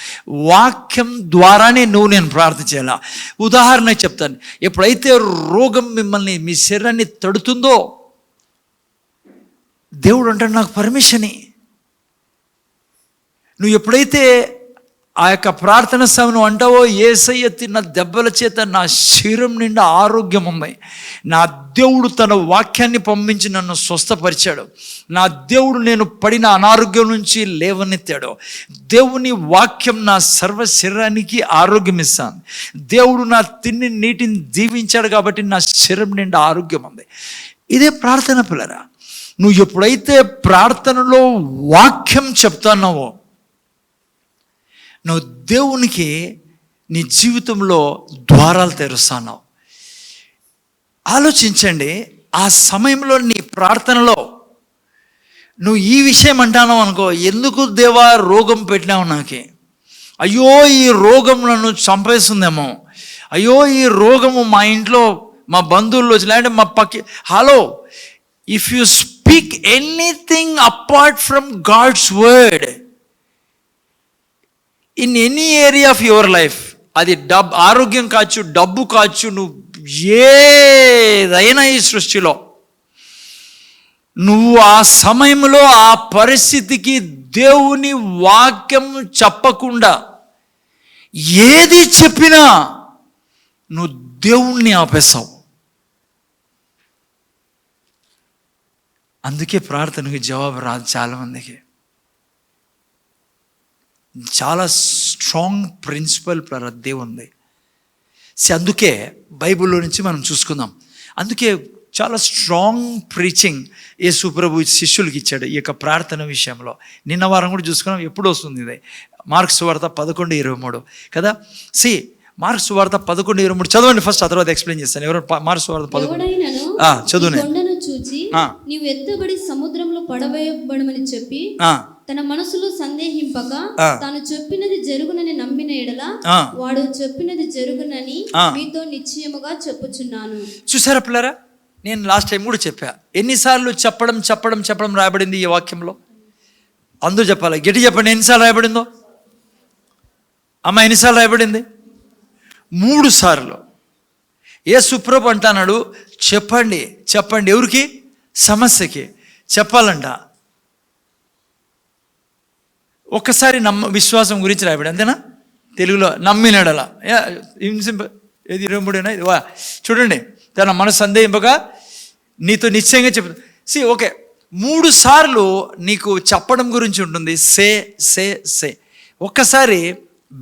A: వాక్యం ద్వారానే నేను ప్రార్థన చేయాలా. ఉదాహరణ చెప్తాను. ఎప్పుడైతే రోగం మిమ్మల్ని, మీ శరీరాన్ని తడుతుందో, దేవుడు అంటాడు నాకు పర్మిషన్. నువ్వు ఎప్పుడైతే ఆ యొక్క ప్రార్థన సమయం అంటావో, యేసయ్య తిన్న దెబ్బల చేత నా శరీరం నిండా ఆరోగ్యం ఉంది, నా దేవుడు తన వాక్యాన్ని పంపించి నన్ను స్వస్థపరిచాడు, నా దేవుడు నేను పడిన అనారోగ్యం నుంచి లేవనెత్తాడు, దేవుని వాక్యం నా సర్వ శరీరానికి ఆరోగ్యం ఇస్తాను, దేవుడు నా తిండి నీటిని దీవించాడు కాబట్టి నా శరీరం నిండా ఆరోగ్యం ఉంది. ఇదే ప్రార్థన పిల్లరా. నువ్వు ఎప్పుడైతే ప్రార్థనలో వాక్యం చెప్తున్నావో, నువ్వు దేవునికి నీ జీవితంలో ద్వారాలు తెరుస్తున్నావు. ఆలోచించండి, ఆ సమయంలో నీ ప్రార్థనలో నువ్వు ఈ విషయం అంటావు అనుకో, ఎందుకు దేవా రోగం పెట్టినావు నాకే, అయ్యో ఈ రోగం నన్ను చంపేస్తుందేమో, అయ్యో ఈ రోగము మా ఇంట్లో మా బంధువుల్లో లేదంటే మా hello, if you speak anything apart from God's word in any area of your life, అది ఆరోగ్యం కావచ్చు, డబ్బు కావచ్చు, నువ్వు ఏదైనా ఈ సృష్టిలో, నువ్వు ఆ సమయంలో ఆ పరిస్థితికి దేవుని వాక్యం చెప్పకుండా ఏది చెప్పినా నువ్వు దేవుణ్ణి ఆపేస్తావు. అందుకే ప్రార్థనకి జవాబు రాదు చాలామందికి. చాలా స్ట్రాంగ్ ప్రిన్సిపల్ దేవుంది. అందుకే బైబిల్లో నుంచి మనం చూసుకుందాం. అందుకే చాలా స్ట్రాంగ్ ప్రీచింగ్ యేసు ప్రభు శిష్యులకి ఇచ్చాడు ఈ యొక్క ప్రార్థన విషయంలో. నిన్న వారం కూడా చూసుకున్నాం. ఎప్పుడు వస్తుంది ఇది? మార్కు సువార్త 11:23 కదా. మార్కు సువార్త 11:23 చదవండి ఫస్ట్, ఆ తర్వాత ఎక్స్ప్లెయిన్ చేస్తాను. ఎవరు? మార్కు సువార్త 11 చదువు.
B: చూచి నీవు ఎత్తుబడి సముద్రంలో పడవేయబడమని చెప్పి తన మనసులో సందేహింపక తాను చెప్పినది జరుగునని నమ్మిన ఎడల వాడు చెప్పినది జరుగునని మీతో నిశ్చయముగా చెప్పుచున్నాను.
A: చూసారా పిల్లరా, నేను లాస్ట్ టైం కూడా చెప్పా. ఎన్నిసార్లు చెప్పడం రాయబడింది ఈ వాక్యంలో? అందరూ చెప్పాలి, గట్టి చెప్పండి. ఎన్నిసార్లు రాయబడిందో అమ్మ? ఎన్నిసార్లు రాయబడింది? 3 సార్లు. యేసు ప్రభు అంటున్నాడు, చెప్పండి. ఎవరికి? సమస్యకి చెప్పాలంట. ఒక్కసారి విశ్వాసం గురించి రాయబడి, అంతేనా? తెలుగులో నమ్మినడలా ఏది 23 ఇది చూడండి. తన మనసు సందేహింపగా నీతో నిశ్చయంగా చెప్పు. ఓకే, 3 సార్లు నీకు చెప్పడం గురించి ఉంటుంది. సే ఒక్కసారి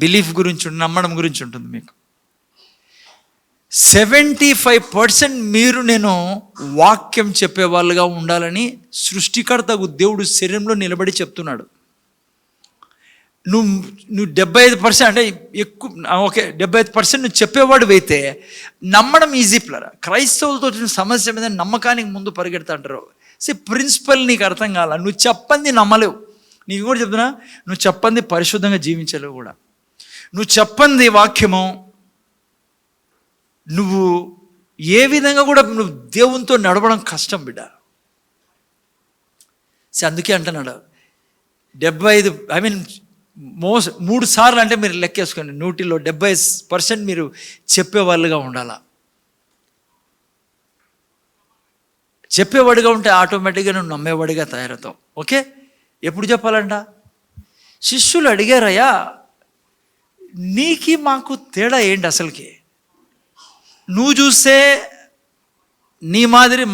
A: బిలీఫ్ గురించి, నమ్మడం గురించి ఉంటుంది మీకు. 75% మీరు నేను వాక్యం చెప్పేవాళ్ళుగా ఉండాలని సృష్టికర్త దేవుడు శరీరంలో నిలబడి చెప్తున్నాడు. నువ్వు 75% అంటే ఎక్కువ, ఓకే 75% నువ్వు చెప్పేవాడు అయితే నమ్మడం ఈజీ ప్లరా. క్రైస్తవులతో వచ్చిన సమస్య మీద నమ్మకానికి ముందు పరిగెడతా అంటారు. ప్రిన్సిపల్ నీకు అర్థం కాల, నువ్వు చెప్పంది నమ్మలేవు. నీకు కూడా చెప్తున్నా, నువ్వు చెప్పంది పరిశుద్ధంగా జీవించలేవు కూడా. నువ్వు చెప్పంది వాక్యము నువ్వు ఏ విధంగా కూడా నువ్వు దేవునితో నడవడం కష్టం బిడ్డ. అందుకే అంటున్నాడు 75 3 సార్లు అంటే మీరు లెక్కేసుకోండి, 100లో 70% మీరు చెప్పేవాళ్ళుగా ఉండాలా. చెప్పేవాడిగా ఉంటే ఆటోమేటిక్గా నువ్వు నమ్మేవాడిగా తయారవుతావు. ఓకే, ఎప్పుడు చెప్పాలంట? శిష్యులు అడిగారయ్యా, నీకి మాకు తేడా ఏంటి అసలుకి? నువ్వు చూస్తే నీ మాదిరి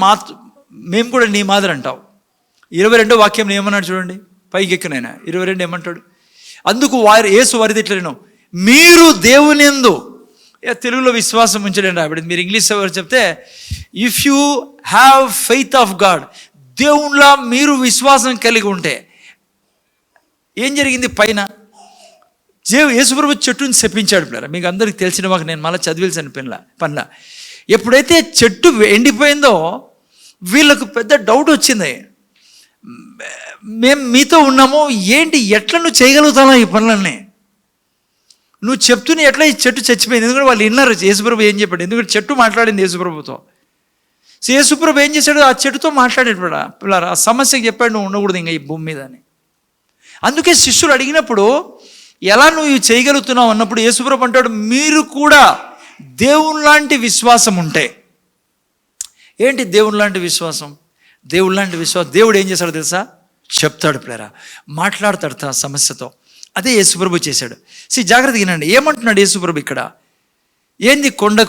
A: మేము కూడా నీ మాదిరి అంటావు. 22వ వాక్యం ఏమన్నాడు చూడండి, పైకి ఎక్కినైనా 22 ఏమంటాడు? అందుకు యేసు వారిది ఇట్లను, మీరు దేవుని యందు, తెలుగులో విశ్వాసం ఉంచలేండి రాబడింది, మీరు ఇంగ్లీష్ ఎవరు చెప్తే if you have faith of God, దేవునిలా మీరు విశ్వాసం కలిగి ఉంటే ఏం జరిగింది? పైన యేసుప్రభు చెట్టుని శపించాడు పిల్లరా. మీకు అందరికి తెలిసిన మాకు నేను మళ్ళీ చదివిల్సిన పనిలా. ఎప్పుడైతే చెట్టు ఎండిపోయిందో వీళ్ళకు పెద్ద డౌట్ వచ్చింది, మేము మీతో ఉన్నాము, ఏంటి ఎట్లా నువ్వు చేయగలుగుతావు ఈ పనులన్నీ? నువ్వు చెప్తూనే ఎట్లా ఈ చెట్టు చచ్చిపోయింది? ఎందుకంటే వాళ్ళు విన్నారు యేసుప్రభు ఏం చెప్పాడు, ఎందుకంటే చెట్టు మాట్లాడింది యేసుప్రభుతో. యేసుప్రభు ఏం చేశాడు? ఆ చెట్టుతో మాట్లాడాడు పిల్లరా, ఆ సమస్యకి చెప్పాడు నువ్వు ఉండకూడదు ఇంకా ఈ భూమి మీద అని. అందుకే శిష్యులు అడిగినప్పుడు ఎలా నువ్వు ఇవి చేయగలుగుతున్నావు అన్నప్పుడు యేసుప్రభు అంటాడు, మీరు కూడా దేవుని లాంటి విశ్వాసం ఉంటే. ఏంటి దేవుని లాంటి విశ్వాసం? దేవుడు లాంటి విశ్వాసం, దేవుడు ఏం చేశాడో తెలుసా? చెప్తాడు పిల్లరా, మాట్లాడతాడు ఆ సమస్యతో. అదే యేసుప్రభు చేశాడు. జాగ్రత్తగా వినండి, ఏమంటున్నాడు యేసుప్రభు ఇక్కడ? ఏంది కొండ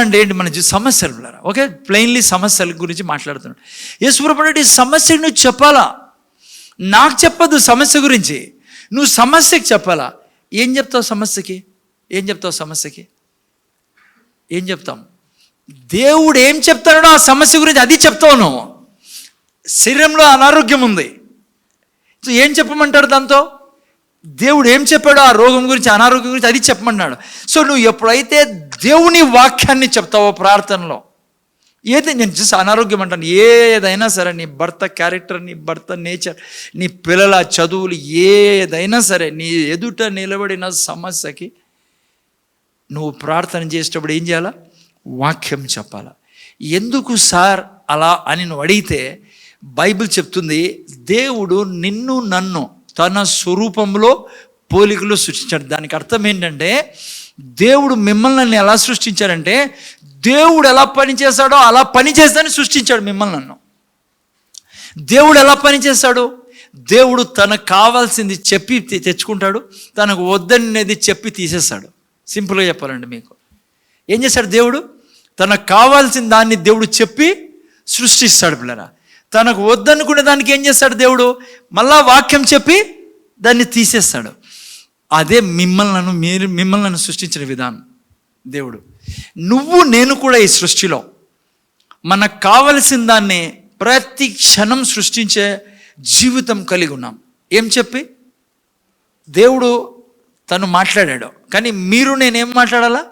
A: అంటే ఏంటి? మన సమస్యలు పిల్లరా. ఓకే, ప్లెయిన్లీ సమస్యల గురించి మాట్లాడుతున్నాడు యేసుప్రభు. అంటే ఈ సమస్యకి నువ్వు చెప్పాలా, నాకు చెప్పద్దు సమస్య గురించి, నువ్వు సమస్యకి చెప్పాలా. ఏం చెప్తావు సమస్యకి? ఏం చెప్తావు సమస్యకి? ఏం చెప్తాం? దేవుడు ఏం చెప్తాడో ఆ సమస్య గురించి అది చెప్తావు నువ్వు. శరీరంలో అనారోగ్యం ఉంది, సో ఏం చెప్పమంటాడు దాంతో? దేవుడు ఏం చెప్పాడో ఆ రోగం గురించి, అనారోగ్యం గురించి అది చెప్పమన్నాడు. సో నువ్వు ఎప్పుడైతే దేవుని వాక్యాన్ని చెప్తావో ప్రార్థనలో, ఏది నేను చూసి అనారోగ్యం అంటాను, ఏదైనా సరే, నీ భర్త క్యారెక్టర్, నీ భర్త నేచర్, నీ పిల్లల చదువులు, ఏదైనా సరే, నీ ఎదుట నిలబడిన సమస్యకి నువ్వు ప్రార్థన చేసేటప్పుడు ఏం చేయాలా? వాక్యం చెప్పాలా. ఎందుకు సార్ అలా అని నువ్వు అడిగితే బైబిల్ చెప్తుంది, దేవుడు నిన్ను నన్ను తన స్వరూపంలో పోలికలో సృష్టించాడు. దానికి అర్థం ఏంటంటే, దేవుడు మిమ్మల్ని ఎలా సృష్టించాడంటే, దేవుడు ఎలా పని చేస్తాడో అలా పని చేస్తాడని సృష్టించాడు మిమ్మల్ని నన్ను. దేవుడు ఎలా పని చేస్తాడు? దేవుడు తనకు కావాల్సింది చెప్పి తెచ్చుకుంటాడు, తనకు వద్దనేది చెప్పి తీసేస్తాడు. సింపుల్గా చెప్పాలండి మీకు, ఏం చేస్తాడు దేవుడు? తనకు కావాల్సిన దాన్ని దేవుడు చెప్పి సృష్టిస్తాడు పిల్లరా. తనకు వద్దనుకునే దానికి ఏం చేస్తాడు దేవుడు? మళ్ళా వాక్యం చెప్పి దాన్ని తీసేస్తాడు. అదే మిమ్మల్ని సృష్టించిన విధానం దేవుడు. నువ్వు నేను కూడా ఈ సృష్టిలో మనకు కావలసిన దాన్ని ప్రతి క్షణం సృష్టించే జీవితం కలిగి ఉన్నాం. ఏం చెప్పి? దేవుడు తను మాట్లాడాడు, కానీ మీరు నేనేం మాట్లాడాలా?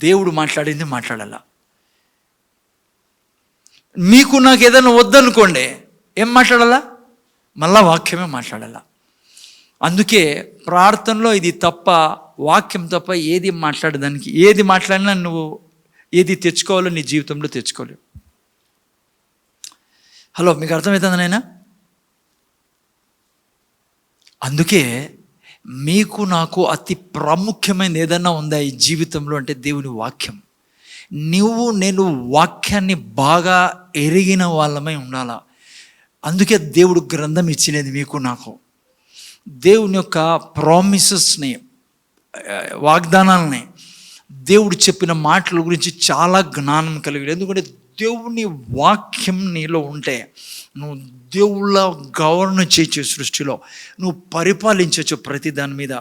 A: దేవుడు మాట్లాడింది మాట్లాడాలా. మీకు నాకు ఏదైనా వద్దనుకోండి, ఏం మాట్లాడాలా? మళ్ళా వాక్యమే మాట్లాడాలా. అందుకే ప్రార్థనలో ఇది తప్ప, వాక్యం తప్ప ఏది మాట్లాడడానికి, ఏది మాట్లాడినా నువ్వు ఏది తెచ్చుకోవాలో నీ జీవితంలో తెచ్చుకోలేవు. హలో, మీకు అర్థమవుతుంది నాయనా? అందుకే మీకు నాకు అతి ప్రాముఖ్యమైనది ఏదన్నా ఉందా ఈ జీవితంలో అంటే దేవుని వాక్యం. నేను వాక్యాన్ని బాగా ఎరిగిన వాళ్ళమై ఉండాలా. అందుకే దేవుడు గ్రంథం ఇచ్చినది మీకు నాకు. దేవుని యొక్క ప్రామిసెస్ని, వాగ్దానాలని, దేవుడు చెప్పిన మాటల గురించి చాలా జ్ఞానం కలిగి, ఎందుకంటే దేవుని వాక్యం నీలో ఉంటే నువ్వు దేవుళ్ళ గవర్న చేయొచ్చు, సృష్టిలో నువ్వు పరిపాలించవచ్చు ప్రతి దాని మీద.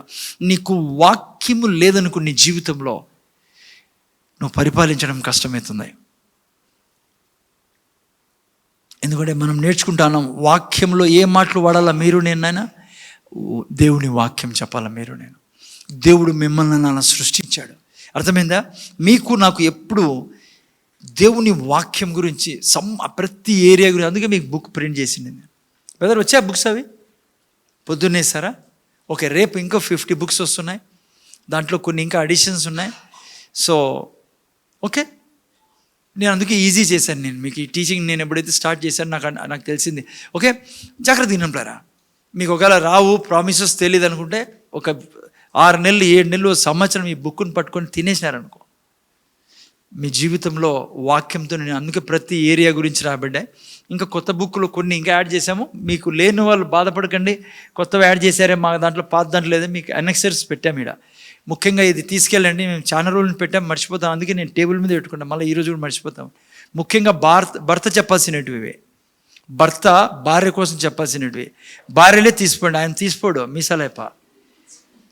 A: నీకు వాక్యము లేదనుకో నీ జీవితంలో నువ్వు పరిపాలించడం కష్టమవుతుంది. ఎందుకంటే మనం నేర్చుకుంటున్నాం వాక్యంలో ఏ మాటలు వాడాలా. మీరు నేనైనా దేవుని వాక్యం చెప్పాలి మీరు నేను. దేవుడు మిమ్మల్ని అలా సృష్టించాడు. అర్థమైందా? మీకు నాకు ఎప్పుడు దేవుని వాక్యం గురించి ప్రతి ఏరియా గురించి, అందుకే మీకు బుక్ ప్రింట్ చేసింది నేను. బ్రదర్ వచ్చా బుక్స్ అవి పొద్దున్నేసారా? ఓకే, రేపు ఇంకో 50 బుక్స్ వస్తున్నాయి, దాంట్లో కొన్ని ఇంకా అడిషన్స్ ఉన్నాయి. సో ఓకే, నేను అందుకే ఈజీ చేశాను. నేను మీకు ఈ టీచింగ్ నేను ఎప్పుడైతే స్టార్ట్ చేశాను నాకు తెలిసింది. ఓకే, జాగ్రత్త తినంటారా. మీకు ఒకవేళ రావు ప్రామిసెస్ తెలియదు అనుకుంటే ఒక 6 నెలలు 7 నెలలు సంవత్సరం ఈ బుక్ని పట్టుకొని తినేసినారనుకో, మీ జీవితంలో వాక్యంతో నేను అందుకే ప్రతి ఏరియా గురించి రాబడ్డాయి. ఇంకా కొత్త బుక్లు కొన్ని ఇంకా యాడ్ చేసాము. మీకు లేని వాళ్ళు బాధపడకండి, కొత్తవి యాడ్ చేశారే మా దాంట్లో, పాత దాంట్లో లేదా, మీకు అనెక్సర్స్ పెట్టాము ఇక్కడ. ముఖ్యంగా ఇది తీసుకెళ్ళండి, మేము చాలా రోజులు పెట్టాం, మర్చిపోతాం. అందుకే నేను టేబుల్ మీద పెట్టుకుంటాం, మళ్ళీ ఈరోజు కూడా మర్చిపోతాం. ముఖ్యంగా భర్త చెప్పాల్సినవి, భర్త భార్య కోసం చెప్పాల్సినవి భార్యలే తీసుకోండి. ఆయన తీసుకోడు, మీసాలయప్ప.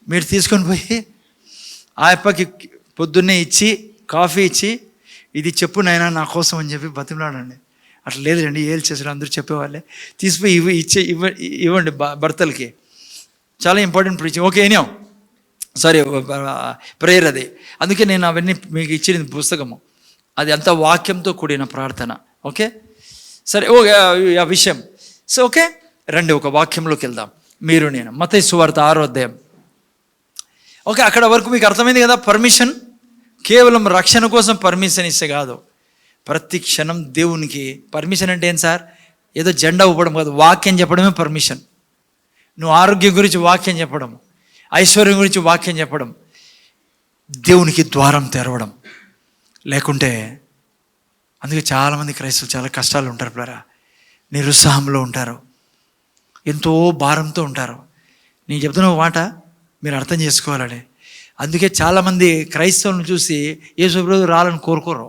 A: మీరు తీసుకొని పోయి ఆ అప్పకి పొద్దున్నే ఇచ్చి కాఫీ ఇచ్చి, ఇది చెప్పు నాయనా నా కోసం అని చెప్పి బతిమలాడండి. అట్లా లేదండి, ఏళ్ళు చేసారు అందరూ చెప్పేవాళ్ళే. తీసిపోయి ఇవ్వండి భర్తలకి. చాలా ఇంపార్టెంట్ ప్రీచింగ్. ఓకే, ఏనాం సారీ ప్రేయర్ అది. అందుకే నేను అవన్నీ మీకు ఇచ్చిన పుస్తకము, అది అంత వాక్యంతో కూడిన ప్రార్థన. ఓకే సరే, ఓ ఆ విషయం. సో ఓకే రండి ఒక వాక్యంలోకి వెళ్దాం. మీరు నేను మత్తయి సువార్త 6వ అధ్యాయం. ఓకే, అక్కడ వరకు మీకు అర్థమైంది కదా. పర్మిషన్ కేవలం రక్షణ కోసం పర్మిషన్ ఇస్తే కాదు, ప్రతి క్షణం దేవునికి పర్మిషన్ అంటే ఏం సార్? ఏదో జెండా ఊపడం కాదు, వాక్యం చెప్పడమే పర్మిషన్. నువ్వు ఆరోగ్యం గురించి వాక్యం చెప్పడం, ఐశ్వర్యం గురించి వాక్యం చెప్పడం, దేవునికి ద్వారం తెరవడం. లేకుంటే అందుకే చాలామంది క్రైస్తవులు చాలా కష్టాలు ఉంటారు ప్లరా, నిరుత్సాహంలో ఉంటారు, ఎంతో భారంతో ఉంటారు. నేను చెప్తున్న మాట మీరు అర్థం చేసుకోవాలని. అందుకే చాలామంది క్రైస్తవులను చూసి యేసు ప్రభువు రాలని కోరుకోరు.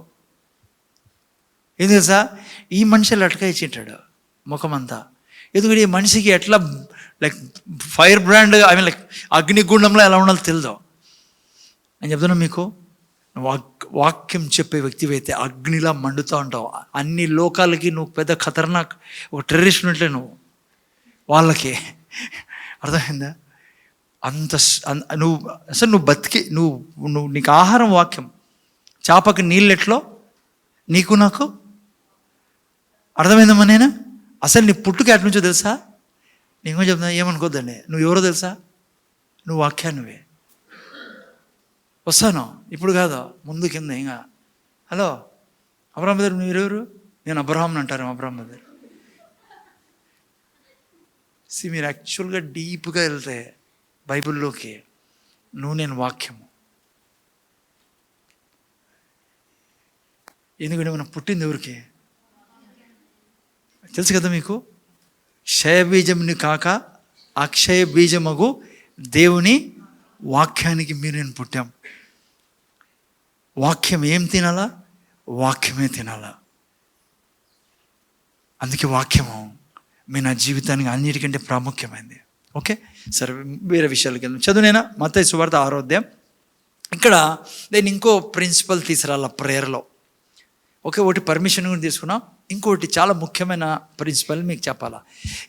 A: ఏం తెలుసా? ఈ మనిషి లట్కా ఇచ్చింటాడు ముఖమంతా. ఎందుకంటే ఈ మనిషికి ఎట్లా like fire brand, I mean like అగ్నిగుండంలో ఎలా ఉండాలో తెలియదు. నేను చెప్తున్నా మీకు, వాక్యం చెప్పే వ్యక్తివైతే అగ్నిలా మండుతూ ఉంటావు. అన్ని లోకాలకి నువ్వు పెద్ద ఖతర్నాక్ ఒక టెర్రరిస్ట్ ఉన్నట్లే నువ్వు వాళ్ళకి. అర్థమైందా? అంత నువ్వు అసలు నువ్వు బతికి నువ్వు నీకు ఆహారం వాక్యం. చేపకి నీళ్ళెట్లో నీకు నాకు అర్థమైందమ్మా. నేను అసలు నీ పుట్టుక ఎట్ల నుంచో తెలుసా? నీకు చెప్తున్నా, ఏమనుకోద్దండి. నువ్వు ఎవరో తెలుసా? నువ్వు వాక్యాన్నువే. వస్తాను ఇప్పుడు కాదు, ముందు కింద. ఇంకా హలో అబ్రహాం బ్రదర్, మీరెవరు? నేను అబ్రహాంని అంటారు. అబ్రహాం బ్రదర్ మీరు యాక్చువల్గా డీప్గా వెళ్తే బైబిల్లోకి నేను వాక్యము. ఎందుకంటే మనం పుట్టింది ఎవరికి తెలుసు కదా మీకు? క్షయబీజంని కాక అక్షయ బీజమగు దేవుని వాక్యానికి మీరు నేను పుట్టాం. వాక్యం ఏం తినాలా? వాక్యమే తినాలా. అందుకే వాక్యము మీ నా జీవితానికి అన్నిటికంటే ప్రాముఖ్యమైనది. ఓకే సరే, వేరే విషయాలకి వెళ్దాం. చదువునేనా మత్తయి సువార్త 6వ అధ్యాయం. ఇక్కడ నేను ఇంకో ప్రిన్సిపల్ తీసుకురాల ప్రేయర్లో. ఓకే, ఒకటి పర్మిషన్ కూడా తీసుకున్నాం, ఇంకోటి చాలా ముఖ్యమైన ప్రిన్సిపల్ మీకు చెప్పాలా.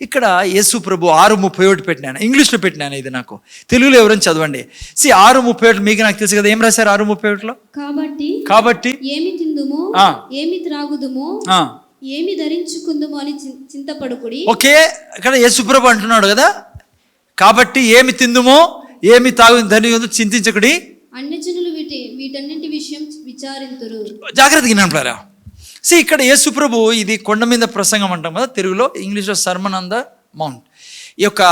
A: ఇక్కడ యేసు ప్రభు 6:31 పెట్టినాను, ఇంగ్లీష్లో పెట్టినాను. ఇది నాకు తెలుగులో ఎవరైనా చదవండి. 6:31 మీకు నాకు తెలుసు కదా. ఏం రాశారు 6:31లో? కాబట్టి
B: ఏమి తిందుమో, ఏమి త్రాగుదుమో, ఏమి ధరించుకుందుమో అని చింతపడుకుడి. ఓకే, ఇక్కడ యేసు ప్రభు అంటున్నాడు కదా, కాబట్టి ఏమి తిందుమో ఏమి తాగు చింతించకుడి, అన్యజనులు వీటన్నింటి విషయం విచారింతురు. జాగ్రత్తగా వినండి. ఇక్కడ యేసు ప్రభు, ఇది కొండ మీద ప్రసంగం అంటాం కదా తెలుగులో, ఇంగ్లీష్లో సర్మన్ ఆన్ ద మౌంట్. ఈ యొక్క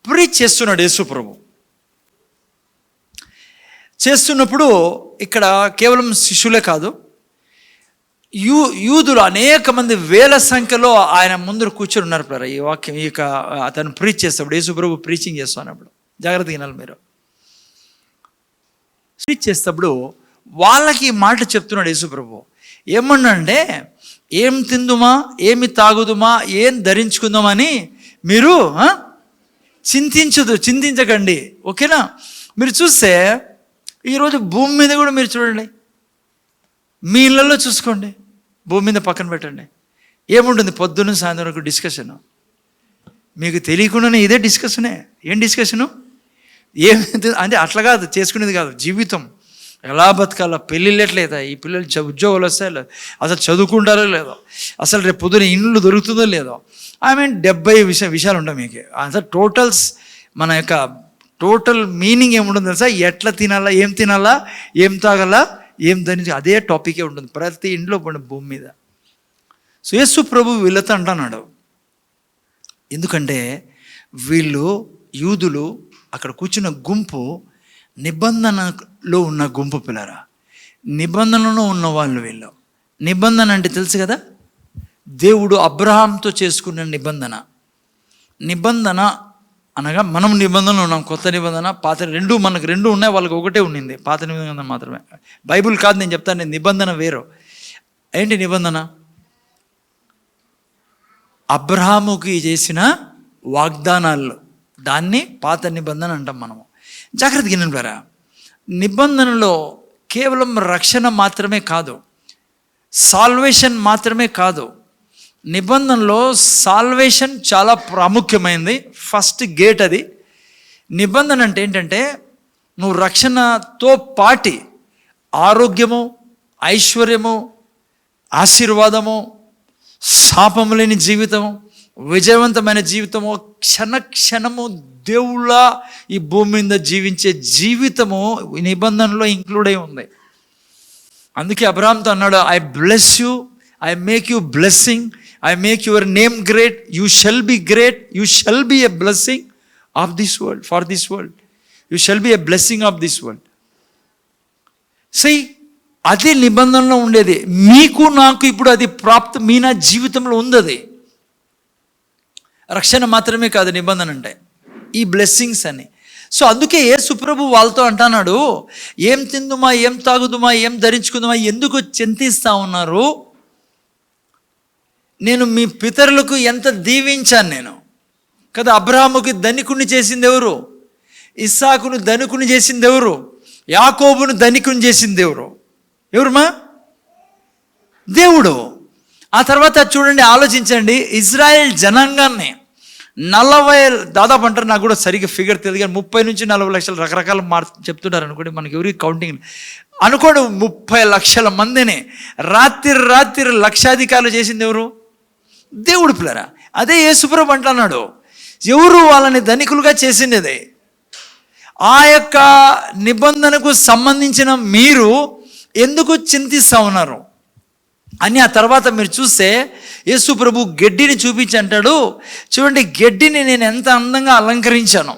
B: ప్రీచ్ చేస్తున్నాడు యేసు ప్రభు. చేస్తున్నప్పుడు ఇక్కడ కేవలం శిష్యులే కాదు, యూదులు అనేక మంది వేల సంఖ్యలో ఆయన ముందు కూర్చొని ఉన్నారు. ఈ వాక్యం ఈ యొక్క అతను ప్రీచ్ చేస్తాడు, యేసు ప్రభు ప్రీచింగ్ చేస్తున్నప్పుడు జాగ్రత్తగా వినాలి మీరు. ప్రీచ్ చేసేటప్పుడు వాళ్ళకి మాట చెప్తున్నాడు యేసు ప్రభు. ఏమన్నాడంటే, ఏం తిందుమా, ఏమి తాగుదుమా, ఏం ధరించుకుందామా అని మీరు చింతించకండి. ఓకేనా? మీరు చూస్తే ఈరోజు భూమి మీద కూడా మీరు చూడండి, మీ ఇళ్ళల్లో చూసుకోండి, భూమి మీద పక్కన పెట్టండి, ఏముంటుంది పొద్దున్న సాయంత్రం వరకు డిస్కషన్.
A: మీకు తెలియకుండానే ఇదే డిస్కషనే. ఏం డిస్కషను? అంటే అట్లా కాదు, చేసుకునేది కాదు. జీవితం ఎలా బతకాలా, పెళ్ళిళ్ళు ఎట్లయితా, ఈ పిల్లలు ఉద్యోగాలు వస్తాయో లేదో, అసలు చదువుకుంటారో లేదో, అసలు రేపు పొద్దున ఇండ్లు దొరుకుతుందో లేదో, 70 విషయాలు ఉంటాయి మీకు. అసలు మన యొక్క టోటల్ మీనింగ్ ఏముంటుంది తెలుసా? ఎట్లా తినాలా, ఏం తాగాలా, ఏం ధరించి, అదే టాపికే ఉంటుంది ప్రతి ఇంట్లో భూమి మీద. సో యేసు ప్రభు వీళ్ళతో అంటున్నాడు, ఎందుకంటే వీళ్ళు యూదులు, అక్కడ కూర్చున్న గుంపు నిబంధనలో ఉన్న గుంపు పిల్లరా. నిబంధనలో ఉన్న వాళ్ళు వీళ్ళు. నిబంధన అంటే తెలుసు కదా, దేవుడు అబ్రహాంతో చేసుకున్న నిబంధన అనగా మనం నిబంధనలు ఉన్నాం. కొత్త నిబంధన, పాత మనకు రెండు ఉన్నాయి, వాళ్ళకి ఒకటే ఉండింది, పాత నిబంధన మాత్రమే. బైబుల్ కాదు నేను చెప్తాను, నిబంధన వేరు. ఏంటి నిబంధన? అబ్రహాముకి చేసిన వాగ్దానాలు, దాన్ని పాత నిబంధన అంటాం మనము. జాగ్రత్తగా వినండి. నిబంధనలో కేవలం రక్షణ మాత్రమే కాదు, సాల్వేషన్ మాత్రమే కాదు. నిబంధనలో సాల్వేషన్ చాలా ప్రాముఖ్యమైనది, ఫస్ట్ గేట్ అది. నిబంధన అంటే ఏంటంటే నువ్వు రక్షణతో పాటి ఆరోగ్యము, ఐశ్వర్యము, ఆశీర్వాదము, శాపము లేని జీవితము, విజయవంతమైన జీవితము, క్షణము దేవుళ్ళ ఈ భూమి మీద జీవించే జీవితము నిబంధనలో ఇంక్లూడ్ అయి ఉంది. అందుకే అబ్రహాంతో అన్నాడు, I bless you, I make you blessing, I make your name great, you shall be great, you shall be a blessing of this world, for this world, you shall be a blessing of this world. See, అది నిబంధనలో ఉండేది. మీకు నాకు ఇప్పుడు అది మీ నా జీవితంలో ఉంది. అది రక్షణ మాత్రమే కాదు నిబంధన అంటే, ఈ బ్లెస్సింగ్స్ అని. సో అందుకే యేసు ప్రభు వాళ్ళతో అంటున్నాడు, ఏం తిందుమా, ఏం తాగుదుమా, ఏం ధరించుకుందామా, ఎందుకు చింతిస్తూ ఉన్నారు? నేను మీ పితరులకు ఎంత దీవించాను నేను కదా. అబ్రహాముకి ధనికుని చేసింది ఎవరు? ఇస్సాకును ధనికుని చేసింది ఎవరు? యాకోబును ధనికుని చేసింది ఎవరుమా? దేవుడు. ఆ తర్వాత చూడండి, ఆలోచించండి, ఇజ్రాయెల్ జనాంగాన్ని 40 దాదాపు అంటారు, నాకు కూడా సరిగ్గా ఫిగర్ తెలియదు కానీ 30 నుంచి 40 లక్షలు రకరకాల చెప్తున్నారు అనుకోండి, మనకి ఎవరికి కౌంటింగ్ అనుకోండి. 30 లక్షల మందిని రాత్రి లక్షాధికారులు చేసింది ఎవరు? దేవుడు పిల్లరా. అదే యేసుప్రభు అంటున్నాడు, ఎవరు వాళ్ళని ధనికులుగా చేసింది? ఆ యొక్క నిబంధనకు సంబంధించిన మీరు ఎందుకు చింతిస్తూ ఉన్నారు అని. ఆ తర్వాత మీరు చూస్తే యేసు ప్రభు గడ్డిని చూపించి అంటాడు, చూడండి గడ్డిని నేను ఎంత అందంగా అలంకరించాను,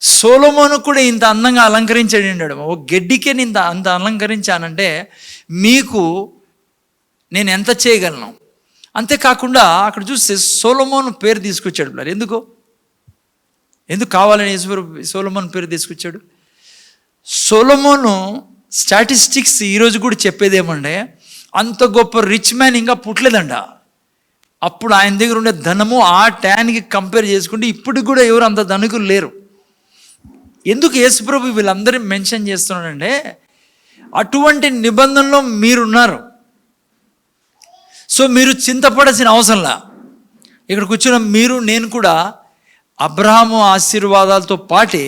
A: సొలొమోను కూడా ఇంత అందంగా అలంకరించాడు అన్నాడు. ఓ గడ్డికే నేను అంత అలంకరించానంటే మీకు నేను ఎంత చేయగలను. అంతేకాకుండా అక్కడ చూస్తే సొలొమోను పేరు తీసుకొచ్చాడు. ఎందుకు కావాలని యేసు ప్రభు సొలొమోను పేరు తీసుకొచ్చాడు? సొలొమోను స్టాటిస్టిక్స్ ఈరోజు కూడా చెప్పేదేమంటే, అంత గొప్ప రిచ్ మ్యాన్ ఇంకా పుట్టలేదంట. అప్పుడు ఆయన దగ్గర ఉండే ధనము ఆ టైంకి కంపేర్ చేసుకుంటే ఇప్పటికి కూడా ఎవరు అంత ధనికులు లేరు. ఎందుకు యేసుప్రభు వీళ్ళందరినీ మెన్షన్ చేస్తున్నాడంటే, అటువంటి నిబంధనలో మీరున్నారు. సో మీరు చింతపడాల్సిన అవసరంలా. ఇక్కడ కూర్చున్న మీరు నేను కూడా అబ్రహాము ఆశీర్వాదాలతో పాటే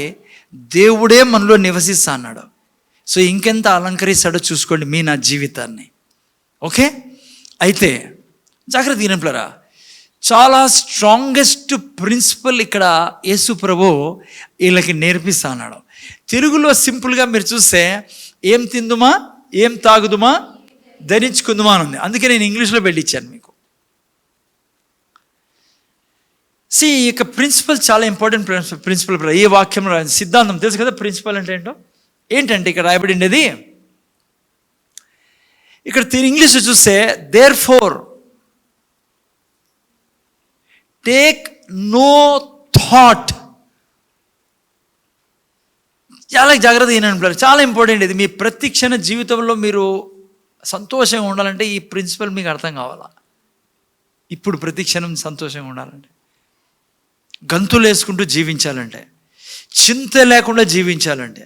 A: దేవుడే మనలో నివసిస్తా అన్నాడు. సో ఇంకెంత అలంకరిస్తాడో చూసుకోండి మీ నా జీవితాన్ని. ఓకే, అయితే జాగ్రత్త వినండి. చాలా స్ట్రాంగెస్ట్ ప్రిన్సిపల్ ఇక్కడ యేసు ప్రభు వీళ్ళకి నేర్పిస్తా అన్నాడు. తెలుగులో సింపుల్గా మీరు చూస్తే ఏం తిందుమా, ఏం తాగుదుమా, ధరించుకుందుమా అని ఉంది. అందుకే నేను ఇంగ్లీష్లో పెట్టించాను మీకు. ఈ యొక్క ప్రిన్సిపల్ చాలా ఇంపార్టెంట్ ప్రిన్సిపల్. ఏ వాక్యంలో సిద్ధాంతం తెలుసు కదా. ప్రిన్సిపల్ అంటే ఏంటంటే ఇక్కడ రాయబడిండేది, ఇక్కడ ఇంగ్లీష్లో చూస్తే therefore take no thought. చాలా జాగ్రత్తగా వినండి, చాలా ఇంపార్టెంట్ ఇది. మీ ప్రతి క్షణ జీవితంలో మీరు సంతోషంగా ఉండాలంటే ఈ ప్రిన్సిపల్ మీకు అర్థం కావాలా. ఇప్పుడు ప్రతి క్షణం సంతోషంగా ఉండాలంటే, గంతులు వేసుకుంటూ జీవించాలంటే, చింత లేకుండా జీవించాలంటే,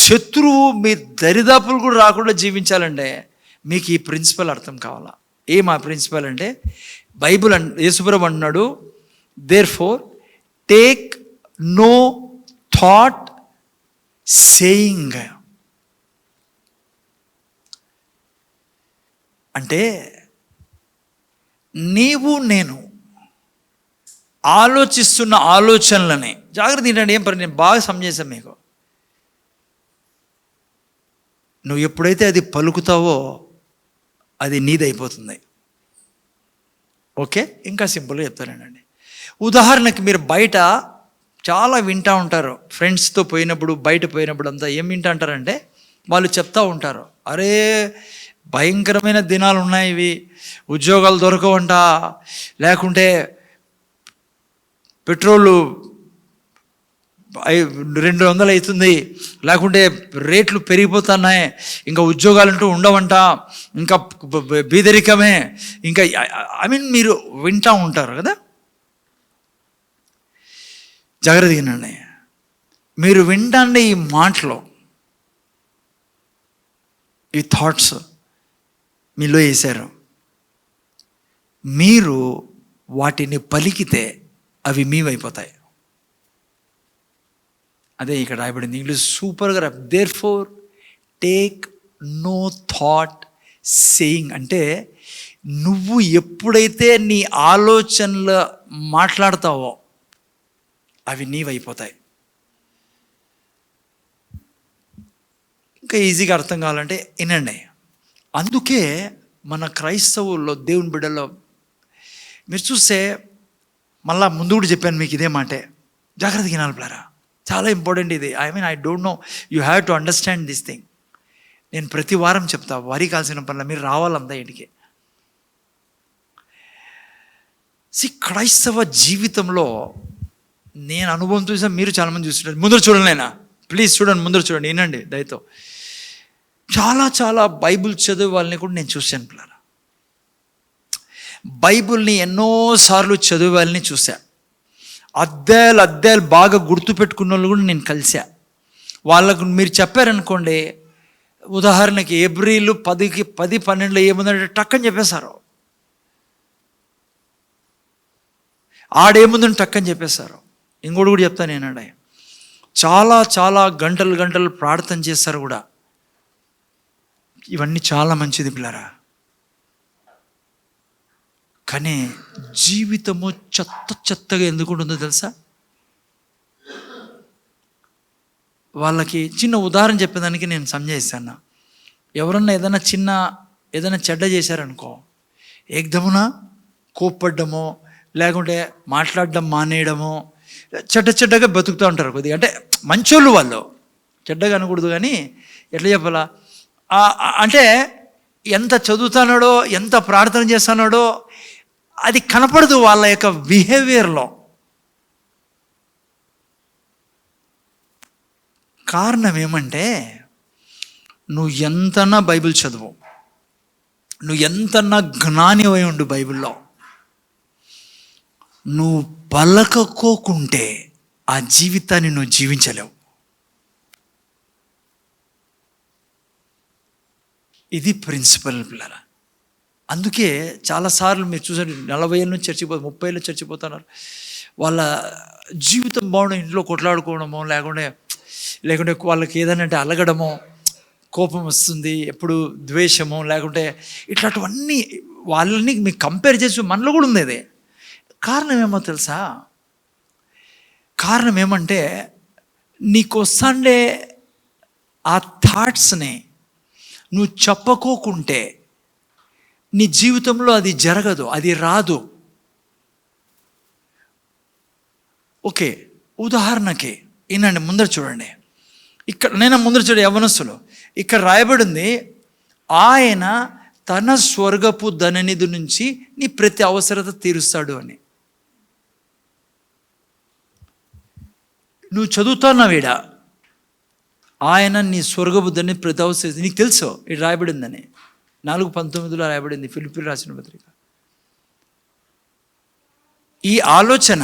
A: శత్రువు మీ దరిదాపులు కూడా రాకుండా జీవించాలంటే మీకు ఈ ప్రిన్సిపల్ అర్థం కావాలా. ఆ ప్రిన్సిపల్ అంటే బైబుల్ యేసుప్రభు అంటున్నాడు, therefore take no thought saying. అంటే నీవు నేను ఆలోచిస్తున్న ఆలోచనలని జాగ్రత్త ఏంటంటే ఏం పని, నేను బాగా సమజేశాను మీకు. నువ్వు ఎప్పుడైతే అది పలుకుతావో అది నీదైపోతుంది. ఓకే, ఇంకా సింపుల్గా చెప్తానండి. ఉదాహరణకి మీరు బయట చాలా వింటూ ఉంటారు, ఫ్రెండ్స్తో పోయినప్పుడు బయట పోయినప్పుడు అంతా ఏం వింటూ అంటారంటే వాళ్ళు చెప్తూ ఉంటారు, అరే భయంకరమైన దినాలు ఉన్నాయి, ఇవి ఉద్యోగాలు దొరకవంట, లేకుంటే పెట్రోలు 200 అవుతుంది, లేకుంటే రేట్లు పెరిగిపోతున్నాయి, ఇంకా ఉద్యోగాలంటూ ఉండవంట, ఇంకా బీదరికమే, ఇంకా మీరు వింటూ ఉంటారు కదా. జాగ్రత్తగా వినండి. మీరు వింటాండి ఈ మాటలు, ఈ థాట్స్ మీలో వేశారు, మీరు వాటిని పలికితే అవి మీవైపోతాయి. అదే ఇక్కడ రాయబడింది ఇంగ్లీష్ సూపర్గా రా. Therefore take no thought saying అంటే నువ్వు ఎప్పుడైతే నీ ఆలోచనలు మాట్లాడతావో అవి నీవైపోతాయి. ఇంకా ఈజీగా అర్థం కావాలంటే వినండి. అందుకే మన క్రైస్తవుల్లో దేవుని బిడ్డల్లో మీరు చూస్తే, మళ్ళా ముందు కూడా చెప్పాను మీకు ఇదే మాటే, జాగ్రత్తగా వినాలి ప్లారా, చాలా ఇంపార్టెంట్ ఇది. I don't know, you have to understand this thing. నేను ప్రతి వారం చెప్తా, వరి కాల్సిన పనుల మీరు రావాలంతా ఇంటికి. క్రైస్తవ జీవితంలో నేను అనుభవం చూసా, మీరు చాలామంది చూస్తుంటారు. ముందర చూడండి, అయినా ప్లీజ్ చూడండి, ముందర చూడండి, వినండి దయతో. చాలా బైబిల్ చదివే వాళ్ళని కూడా నేను చూశాను పిల్లరా. బైబిల్ని ఎన్నోసార్లు చదివే వాళ్ళని చూసా. అధ్యాయాలు బాగా గుర్తుపెట్టుకున్న వాళ్ళు కూడా నేను కలిసా. వాళ్ళకు మీరు చెప్పారనుకోండి, ఉదాహరణకి ఏప్రిల్ 10-12 ఏముందంటే టక్కని చెప్పేశారు, ఆడేముందని టక్కని చెప్పేశారు. ఇంకోటి కూడా చెప్తాను నేనండి, చాలా గంటలు ప్రార్థన చేస్తారు కూడా. ఇవన్నీ చాలా మంచిది పిల్లరా. కానీ జీవితము చెత్తగా ఎందుకు ఉంటుందో తెలుసా? వాళ్ళకి చిన్న ఉదాహరణ చెప్పేదానికి నేను సంజయిస్తాను. ఎవరన్నా ఏదైనా చెడ్డ చేశారనుకో, ఏకదమున కోప్పడ్డమో లేకుంటే మాట్లాడడం మానేయడమో, చెడ్డగా బతుకుతూ ఉంటారు కొద్దిగా. అంటే మంచోళ్ళు వాళ్ళు, చెడ్డగా అనకూడదు కానీ ఎట్లా చెప్పాలా, అంటే ఎంత చదువుతున్నాడో ఎంత ప్రార్థన చేస్తున్నాడో అది కనపడదు వాళ్ళ యొక్క బిహేవియర్లో. కారణం ఏమంటే, నువ్వు ఎంతన్నా బైబిల్ చదువు, నువ్వు ఎంతన్నా జ్ఞానివై ఉండు బైబిల్లో, నువ్వు పలకకోకుంటే ఆ జీవితాన్ని నువ్వు జీవించలేవు. ఇది ప్రిన్సిపల్ పిల్లరా. అందుకే చాలాసార్లు మీరు చూసారు, 40 ఏళ్ళ నుంచి చర్చిపోతారు, 30 ఏళ్ళు చర్చిపోతున్నారు. వాళ్ళ జీవితం బాగుండడం, ఇంట్లో కొట్లాడుకోవడమో లేకుంటే వాళ్ళకి ఏదైనా అంటే అలగడమో, కోపం వస్తుంది, ఎప్పుడు ద్వేషమో, లేకుంటే ఇట్లాంటివన్నీ వాళ్ళని మీకు కంపేర్ చేసి మనలో కూడా ఉంది. అదే కారణం ఏమో తెలుసా? కారణం ఏమంటే, నీకు వస్తుండే ఆ థాట్స్ని నువ్వు చెప్పకోకుంటే నీ జీవితంలో అది జరగదు, అది రాదు. ఓకే, ఉదాహరణకి వినండి, ముందర చూడండి. ఇక్కడ ముందర చూడండి యవ్వనస్తులు, ఇక్కడ రాయబడింది, ఆయన తన స్వర్గపు ధననిధి నుంచి నీ ప్రతి అవసరత తీరుస్తాడు అని. నువ్వు చదువుతున్నావేడా, ఆయన నీ స్వర్గపు ధనని ప్రతి అవసరం నీకు తెలుసు, ఇది రాయబడిందని 4:19 రాయబడింది, ఫిలిప్పీయులు రాసిన పత్రిక. ఈ ఆలోచన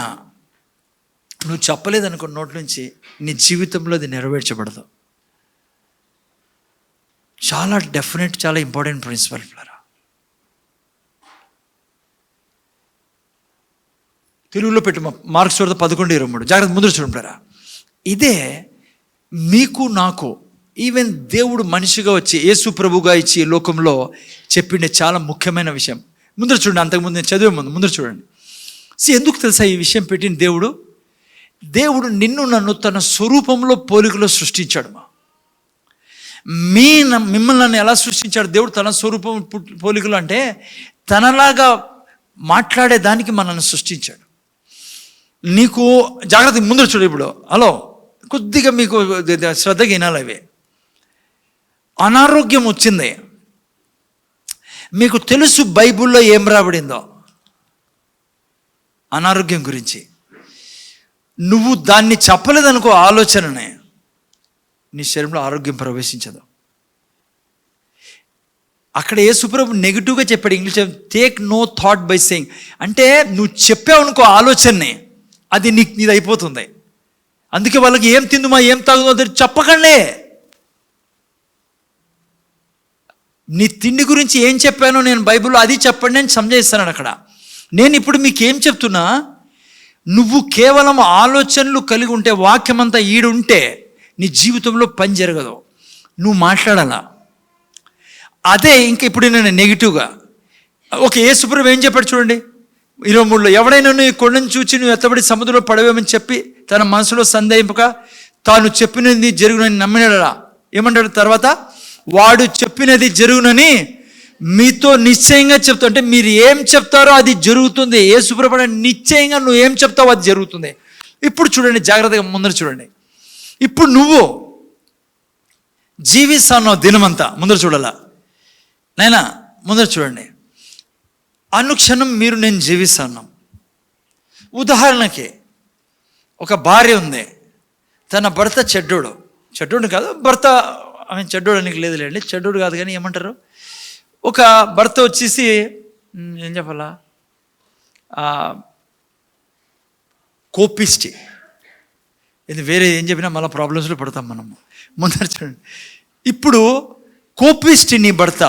A: నువ్వు చెప్పలేదనుకో నోటి నుంచి, నీ జీవితంలో అది నెరవేర్చబడదు. చాలా డెఫినెట్, చాలా ఇంపార్టెంట్ ప్రిన్సిపల్ పిల్లరా. తెలుగులో పెట్టి మార్క్స్ 11:23 జాగ్రత్త ముందు చూడంటారా. ఇదే మీకు నాకు ఈవెన్ దేవుడు మనిషిగా వచ్చి యేసు ప్రభుగా ఇచ్చి లోకంలో చెప్పిండే చాలా ముఖ్యమైన విషయం. ముందర చూడండి, అంతకుముందు నేను చదివే ముందర చూడండి. ఎందుకు తెలుసా ఈ విషయం పెట్టిన దేవుడు నిన్ను నన్ను తన స్వరూపంలో పోలికలో సృష్టించాడు. మిమ్మల్ని ఎలా సృష్టించాడు దేవుడు? తన స్వరూపం పోలికలు అంటే తనలాగా మాట్లాడేదానికి మనల్ని సృష్టించాడు. నీకు జాగ్రత్త ముందర చూడు. ఇప్పుడు హలో కొద్దిగా మీకు శ్రద్ధగా వినాలి. అవి అనారోగ్యం వచ్చింది, మీకు తెలుసు బైబిల్లో ఏం రాబడిందో అనారోగ్యం గురించి. నువ్వు దాన్ని చెప్పలేదనుకో, ఆలోచననే, నీ శరీరంలో ఆరోగ్యం ప్రవేశించదు. అక్కడ యేసుప్రభు నెగిటివ్గా చెప్పాడు. English take no thought by saying అంటే నువ్వు చెప్పావు అనుకో ఆలోచనని, అది నీది అయిపోతుంది. అందుకే వాళ్ళకి ఏం తిందుమా ఏం తాగుదో చెప్పకండి. నీ తిండి గురించి ఏం చెప్పానో నేను బైబిల్లో అది చెప్పండి అని సంజయిస్తున్నాను అక్కడ. నేను ఇప్పుడు మీకు ఏం చెప్తున్నా, నువ్వు కేవలం ఆలోచనలు కలిగి ఉంటే, వాక్యం అంతా ఈడుంటే నీ జీవితంలో పని జరగదు. నువ్వు మాట్లాడాలా. అదే ఇంకా ఇప్పుడు నేను నెగిటివ్గా ఓకే. యేసుప్రభు ఏం చెప్పాడు చూడండి 23లో, ఎవడైనా నువ్వు కొండను చూచి నువ్వు ఎత్తబడి సముద్రంలో పడవేమని చెప్పి తన మనసులో సందేహింపక తాను చెప్పినది జరుగునని నమ్మినాడా ఏమంటాడు తర్వాత? వాడు చెప్పినది జరుగునని మీతో నిశ్చయంగా చెప్తా. అంటే మీరు ఏం చెప్తారో అది జరుగుతుంది. యేసుప్రభు నిశ్చయంగా నువ్వు ఏం చెప్తావో అది జరుగుతుంది. ఇప్పుడు చూడండి, జాగ్రత్తగా ముందర చూడండి. ఇప్పుడు నువ్వు జీవిస్తాను దినమంతా, ముందర చూడాలా నైనా, ముందర చూడండి. అనుక్షణం మీరు నేను జీవిస్తాను. ఉదాహరణకి ఒక భార్య ఉంది, తన భర్త చెడ్డోడు కాదు, భర్త ఆమె చెడ్డోడు అని లేదులేండి, చెడ్డోడు కాదు కానీ ఏమంటారు, ఒక భర్త వచ్చేసి ఏం చెప్పాలా, కోపిష్టి. ఇది వేరే ఏం చెప్పినా మళ్ళీ ప్రాబ్లమ్స్లో పడతాం మనము. ముందర చూడండి. ఇప్పుడు కోపిష్టి నీ భర్త,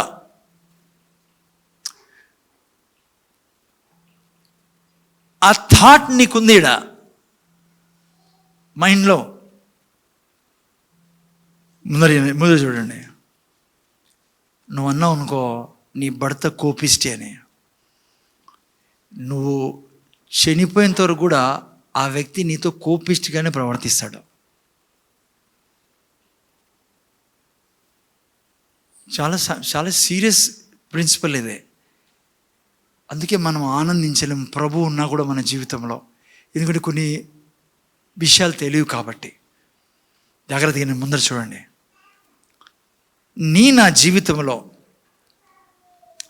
A: ఆ థాట్ నీకుంది ఈడ మైండ్లో. ముందర చూడండి. నువ్వు అన్నావు అనుకో నీ భర్త కోపిష్టి అని, నువ్వు చనిపోయేంత వరకు కూడా ఆ వ్యక్తి నీతో కోపిష్టిగానే ప్రవర్తిస్తాడు. చాలా చాలా సీరియస్ ప్రిన్సిపల్ ఇదే. అందుకే మనం ఆనందించలేం ప్రభు ఉన్నా కూడా మన జీవితంలో, ఎందుకంటే కొన్ని విషయాలు తెలియవు కాబట్టి. జాగ్రత్తగా నేను ముందర చూడండి. నా జీవితంలో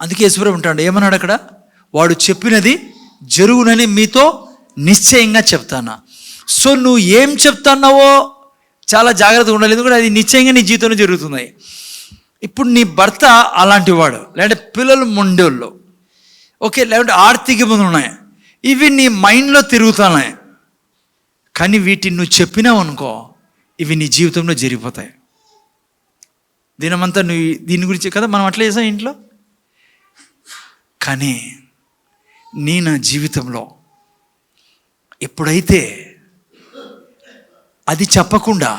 A: అందుకే యేసుప్రభు ఉంటాడు, ఏమన్నాడు అక్కడ? వాడు చెప్పినది జరుగునని మీతో నిశ్చయంగా చెప్తానా. సో నువ్వు ఏం చెప్తున్నావో చాలా జాగ్రత్తగా ఉండాలి, ఎందుకంటే అది నిశ్చయంగా నీ జీవితంలో జరుగుతుంది. ఇప్పుడు నీ భర్త అలాంటి వాడు, లేదంటే పిల్లలు మొండోళ్ళు, ఓకే, లేదంటే ఆర్థిక ఇబ్బందులు ఉన్నాయి, ఇవి నీ మైండ్లో తిరుగుతున్నాయి. కానీ వీటిని నువ్వు చెప్పినావు అనుకో, ఇవి నీ జీవితంలో జరిగిపోతాయి. దినమంతా నువ్వు దీని గురించి కదా మనం అట్లా చేసాం ఇంట్లో. కానీ నా జీవితంలో ఎప్పుడైతే అది చెప్పకుండా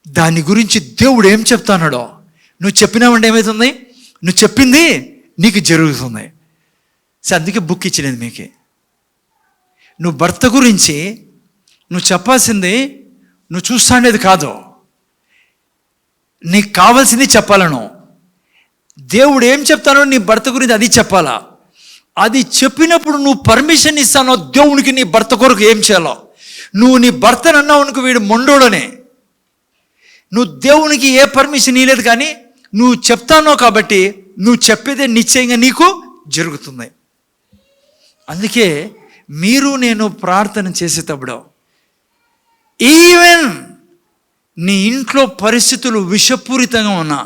A: దాని గురించి దేవుడు ఏం చెప్తాన్నాడో నువ్వు చెప్పినావంటే ఏమవుతుంది? నువ్వు చెప్పింది నీకు జరుగుతుంది. సో అందుకే బుక్ ఇచ్చినది మీకే. నువ్వు భర్త గురించి నువ్వు చెప్పాల్సింది నువ్వు చూస్తానేది కాదు, నీకు కావాల్సింది చెప్పాలను. దేవుడు ఏం చెప్తానో నీ భర్త గురించి అది చెప్పాలా. అది చెప్పినప్పుడు నువ్వు పర్మిషన్ ఇస్తానో దేవునికి నీ భర్త కొరకు ఏం చేయాలో. నువ్వు నీ భర్తను అన్నావు అనుకో వీడు మొండోడనే, నువ్వు దేవునికి ఏ పర్మిషన్ ఇవ్వలేదు, కానీ నువ్వు చెప్తానో కాబట్టి నువ్వు చెప్పేదే నిశ్చయంగా నీకు జరుగుతుంది. అందుకే మీరు నేను ప్రార్థన చేసేటప్పుడు ఈవెన్ నీ ఇంట్లో పరిస్థితులు విషపూరితంగా ఉన్నా,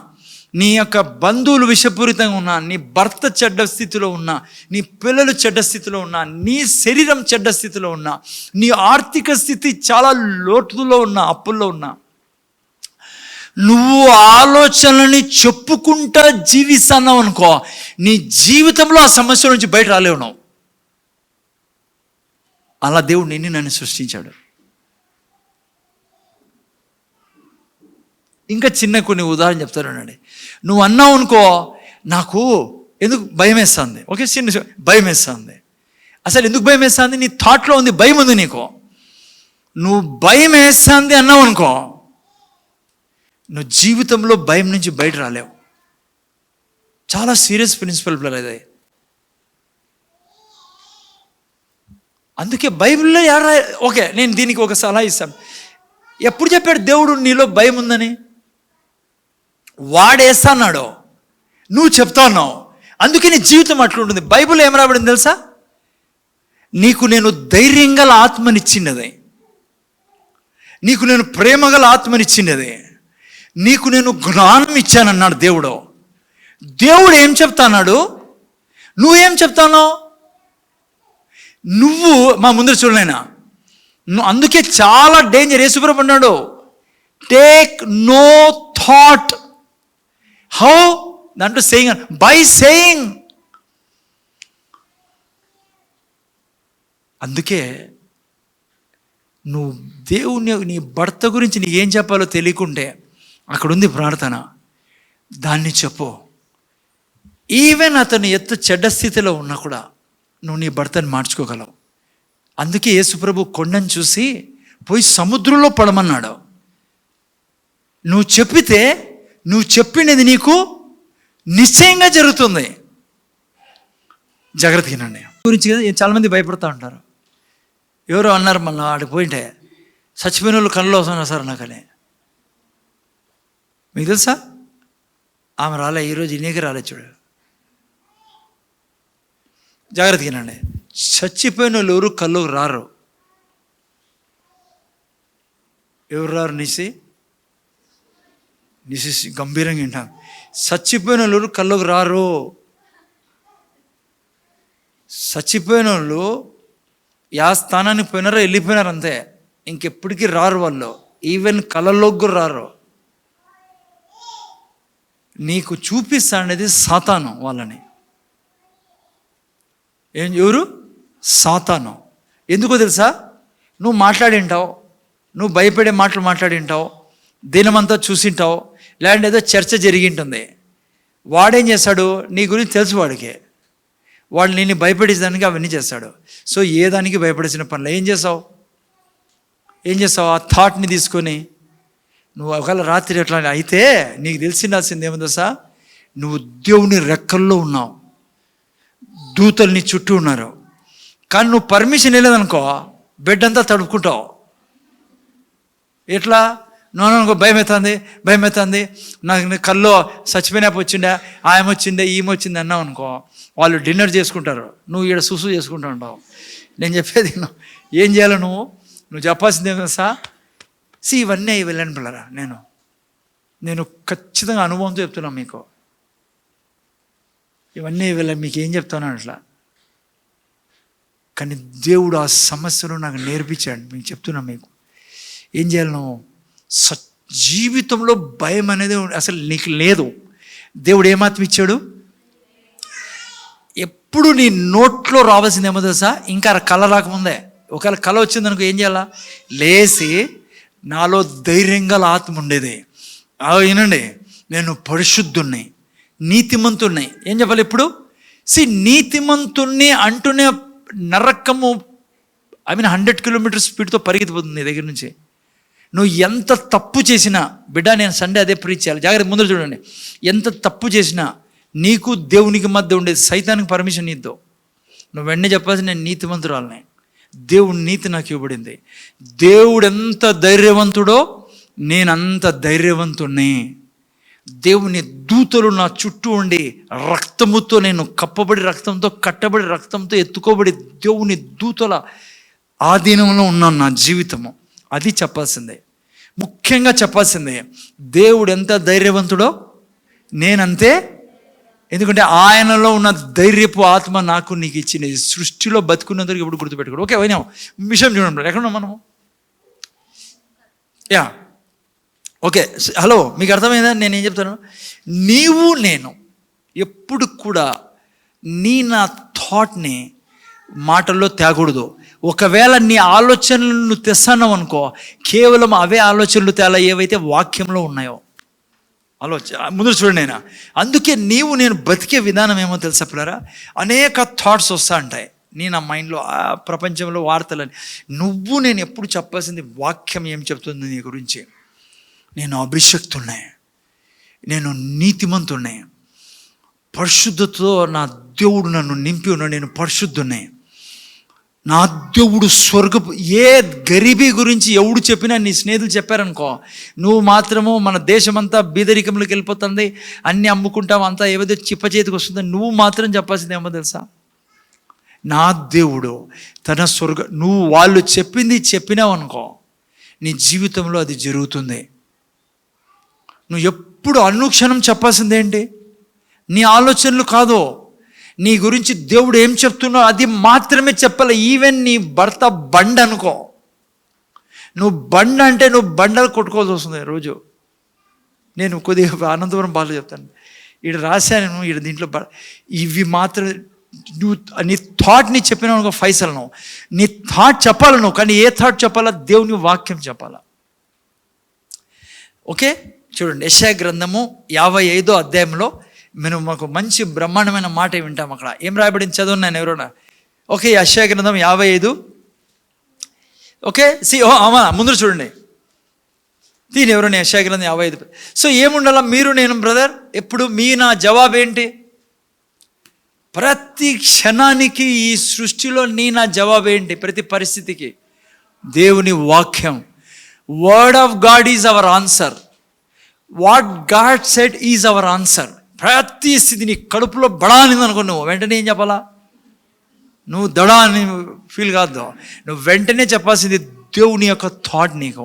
A: నీ యొక్క బంధువులు విషపూరితంగా ఉన్నా, నీ భర్త చెడ్డ స్థితిలో ఉన్నా, నీ పిల్లలు చెడ్డ స్థితిలో ఉన్నా, నీ శరీరం చెడ్డ స్థితిలో ఉన్నా, నీ ఆర్థిక స్థితి చాలా లోటులో ఉన్నా, అప్పుల్లో ఉన్నా, నువ్వు ఆలోచనలని చెప్పుకుంటా జీవిస్తున్నావు అనుకో, నీ జీవితంలో ఆ సమస్య నుంచి బయట రాలేవు. నువ్వు అలా దేవుడు నిన్ను నన్ను సృష్టించాడు. ఇంకా చిన్న కొన్ని ఉదాహరణ చెప్తానండి. నువ్వు అన్నావు అనుకో, నాకు ఎందుకు భయం వేస్తుంది, ఓకే చిన్న భయం వేస్తుంది. అసలు ఎందుకు భయం వేస్తుంది? నీ థాట్లో ఉంది, భయం ఉంది నీకు. నువ్వు భయం వేస్తుంది అన్నావు అనుకో, నువ్వు జీవితంలో భయం నుంచి బయట రాలేవు. చాలా సీరియస్ ప్రిన్సిపల్ అది. అందుకే బైబిల్లో ఓకే, నేను దీనికి ఒక సలహా ఇస్తాను. ఎప్పుడు చెప్పాడు దేవుడు నీలో భయం ఉందని? వాడేస్తాన్నాడు, నువ్వు చెప్తా ఉన్నావు. అందుకే నీ జీవితం అట్లుంటుంది. బైబిల్ ఏం రాబడింది తెలుసా? నీకు నేను ధైర్యం గల ఆత్మనిచ్చిండది, నీకు నేను ప్రేమ గల ఆత్మనిచ్చిండది, నీకు నేను జ్ఞానం ఇచ్చానన్నాడు దేవుడు. దేవుడు ఏం చెప్తాన్నాడు, నువ్వేం చెప్తానో? నువ్వు మా ముందర చూడలేనా? అందుకే చాలా డేంజర్. యేసుప్రభు అన్నాడు, టేక్ నో థాట్. హౌ? దాంట్లో సేయింగ్, బై సేయింగ్. అందుకే నువ్వు దేవుని, నీ భర్త గురించి నీకేం చెప్పాలో తెలియకుంటే అక్కడ ఉంది ప్రార్థన, దాన్ని చెప్పు. ఈవెన్ అతను చెడ్డ స్థితిలో ఉన్నా కూడా నువ్వు నీ భర్తను మార్చుకోగలవు. అందుకే యేసుప్రభు కొండను చూసి పోయి సముద్రంలో పడమన్నాడు. నువ్వు చెప్పితే నువ్వు చెప్పినది నీకు నిశ్చయంగా జరుగుతుంది. జాగ్రత్తగానండి గురించి కదా చాలామంది భయపడుతూ ఉంటారు. ఎవరో అన్నారు మొన్న ఆడికి పోయింటే, చచ్చిపోయిన వాళ్ళు కళ్ళు వస్తున్నారు సార్ నాకని. మీకు తెలుసా? ఆమె రాలే, ఈరోజు ఇన్నేకి రాలే. చూడు, జాగ్రత్తగానండి. చచ్చిపోయిన వాళ్ళు ఎవరు కళ్ళకు రారు. ఎవరు రారు? నిసి గంభీరంగా వింటాను. చచ్చిపోయిన వాళ్ళు కళ్ళకు రారు. చచ్చిపోయిన వాళ్ళు యా స్థానానికి పోయినారో వెళ్ళిపోయినారు అంతే, ఇంకెప్పటికీ రారు వాళ్ళు. ఈవెన్ కళ్ళలోకి కూడా రారు. నీకు చూపిస్తానేది సాతాను వాళ్ళని. ఎవరు? సాతాను. ఎందుకో తెలుసా? నువ్వు మాట్లాడింటావు, నువ్వు భయపడే మాటలు మాట్లాడింటావు, దినమంతా చూసింటావు, లేదంటే ఏదో చర్చ జరిగింటుంది. వాడేం చేస్తాడు? నీ గురించి తెలుసు వాడికి. వాడు నిన్ను భయపడేదానికి అవన్నీ చేస్తాడు. సో ఏ దానికి భయపడాల్సిన పనులు ఏం చేస్తావు? ఆ థాట్ని తీసుకొని నువ్వు ఒకవేళ రాత్రి ఎట్లా అయితే నీకు తెలిసిండాల్సింది ఏముందో సార్, నువ్వు దేవుని రెక్కల్లో ఉన్నావు, దూతలు నీ చుట్టూ ఉన్నారు. కానీ నువ్వు పర్మిషన్ వెళ్ళేదనుకో, బెడ్ అంతా తడుపుకుంటావు. ఎట్లా? నోననుకో, భయం అవుతుంది నాకు, కల్లో చచ్చిపోయినప్పుడు వచ్చిండే, ఆయన వచ్చిండే, ఈమె వచ్చింది అన్నావు అనుకో, వాళ్ళు డిన్నర్ చేసుకుంటారు, నువ్వు ఈడ సుసు చేసుకుంటూ ఉంటావు. నేను చెప్పేది ఏం చేయాలో నువ్వు చెప్పాల్సింది ఏమో సార్. ఇవన్నీ వెళ్ళండి పిల్లరా, నేను ఖచ్చితంగా అనుభవంతో చెప్తున్నాను మీకు. ఇవన్నీ వెళ్ళి మీకు ఏం చెప్తాను అట్లా. కానీ దేవుడు ఆ సమస్యను నాకు నేర్పించాడు. మీకు చెప్తున్నా, మీకు ఏం చేయాలి? నువ్వు జీవితంలో భయం అనేది అసలు నీకు లేదు. దేవుడు ఏమాత్రం ఇచ్చాడు? ఎప్పుడు నీ నోట్లో రావాల్సింది ఏమో తెలుసా? ఇంకా కళ రాకముందే. ఒకవేళ కళ వచ్చిందనుకో ఏం చేయాలా? లేచి నాలో ధైర్యంగా ఆత్మ ఉండేది, వినండి, నేను పరిశుద్ధుణ్ణి, నీతిమంతుణ్ణి. ఏం చెప్పాలి ఇప్పుడు? నీతిమంతుణ్ణి అంటూనే నరకము 100 కిలోమీటర్ స్పీడ్తో పరిగెత్తిపోతుంది నీ దగ్గర నుంచి. నువ్వు ఎంత తప్పు చేసినా, బిడ్డ నేను సండే అదే ప్రీచ్ చేయాలి, జాగ్రత్త ముందర చూడండి. ఎంత తప్పు చేసినా నీకు దేవునికి మధ్య ఉండేది సైతానికి పర్మిషన్ ఇద్దు. నువ్వు వెంటనే చెప్పాల్సి, నేను నీతిమంతురాలని, దేవుడి నీతి నాకు ఇవ్వబడింది. దేవుడు ఎంత ధైర్యవంతుడో నేనంత ధైర్యవంతుణ్ణి. దేవుని దూతలు నా చుట్టూ ఉండి రక్తముతో నేను కప్పబడి, రక్తంతో కట్టబడి, రక్తంతో ఎత్తుకోబడి దేవుని దూతల ఆధీనంలో ఉన్నాను నా జీవితము. అది చెప్పాల్సిందే, ముఖ్యంగా చెప్పాల్సిందే. దేవుడు ఎంత ధైర్యవంతుడో నేనంతే. ఎందుకంటే ఆయనలో ఉన్న ధైర్యపు ఆత్మ నాకు నీకు ఇచ్చినది. సృష్టిలో బతుకున్నందుకు ఎప్పుడు గుర్తుపెట్టుకోడు. ఓకే, అయినా విషయం చూడండి, ఎక్కడున్నాం మనము? ఓకే, హలో, మీకు అర్థమైందా నేను ఏం చెప్తాను? నీవు నేను ఎప్పుడు కూడా నా థాట్ని మాటల్లో తేకూడదు. ఒకవేళ నీ ఆలోచనలు నువ్వు తెస్తున్నావు అనుకో, కేవలం అవే ఆలోచనలు తేలా ఏవైతే వాక్యంలో ఉన్నాయో. ముందు చూడండి అయినా. అందుకే నేను బతికే విధానం ఏమో తెలుసా పిల్లరా, అనేక థాట్స్ వస్తూ ఉంటాయి నా మైండ్లో, ప్రపంచంలో వార్తలని. నేను ఎప్పుడు చెప్పాల్సింది వాక్యం ఏం చెప్తుంది నీ గురించి. నేను అభిషక్తున్నాయి, నేను నీతిమంతున్నాయి, పరిశుద్ధతో నా దేవుడు నన్ను నింపి ఉన్నాడు, నేను పరిశుద్ధున్నాయి, నా దేవుడు స్వర్గపు. ఏ గరీబీ గురించి ఎవడు చెప్పినా నీ స్నేహితులు చెప్పారనుకో, నువ్వు మాత్రము మన దేశమంతా బీదరికంలోకి వెళ్ళిపోతుంది, అన్నీ అమ్ముకుంటావు, అంతా ఏదో చిప్ప చేతికి వస్తుంది, నువ్వు మాత్రం చెప్పాల్సింది ఏమో తెలుసా, నా దేవుడు తన నువ్వు వాళ్ళు చెప్పింది చెప్పినావు అనుకో, నీ జీవితంలో అది జరుగుతుంది. నువ్వు ఎప్పుడు అనుక్షణం చెప్పాల్సింది ఏంటి, నీ ఆలోచనలు కాదు, నీ గురించి దేవుడు ఏం చెప్తున్నావు అది మాత్రమే చెప్పాలి. ఈవెన్ నీ భర్త బండ అనుకో, నువ్వు బండ అంటే నువ్వు బండలు కొట్టుకోవాల్సి వస్తుంది రోజు. నేను కొద్దిగా అనంతపురం బాగా చెప్తాను, ఈడ రాశాను, ఈడ దీంట్లో ఇవి మాత్రమే నువ్వు నీ థాట్ని చెప్పినావు అనుకో, ఫైసల్ నువ్వు నీ థాట్ చెప్పాలి నువ్వు, కానీ ఏ థాట్ చెప్పాలా, దేవుని వాక్యం చెప్పాలా. ఓకే, చూడండి యెషయా గ్రంథము 55వ అధ్యాయంలో మాకు మంచి బ్రహ్మాండమైన మాట వింటాం. అక్కడ ఏం రాయబడింది చదువున్నాను ఎవరైనా. ఓకే, యెషయా గ్రంథం 55. ఓకే, ముందు చూడండి, దీని ఎవరైనా యెషయా గ్రంథం 55. సో ఏముండాలా నేను బ్రదర్ ఎప్పుడు నా జవాబు ఏంటి, ప్రతి క్షణానికి ఈ సృష్టిలో నా జవాబు ఏంటి, ప్రతి పరిస్థితికి దేవుని వాక్యం. Word of God is our answer, what God said is our answer. ప్రతి స్థితి నీ కడుపులో బడా అనింది అనుకో, నువ్వు వెంటనే ఏం చెప్పాలా, నువ్వు దడా అని ఫీల్ కాదు, నువ్వు వెంటనే చెప్పాల్సింది దేవుని యొక్క థాట్. నీకు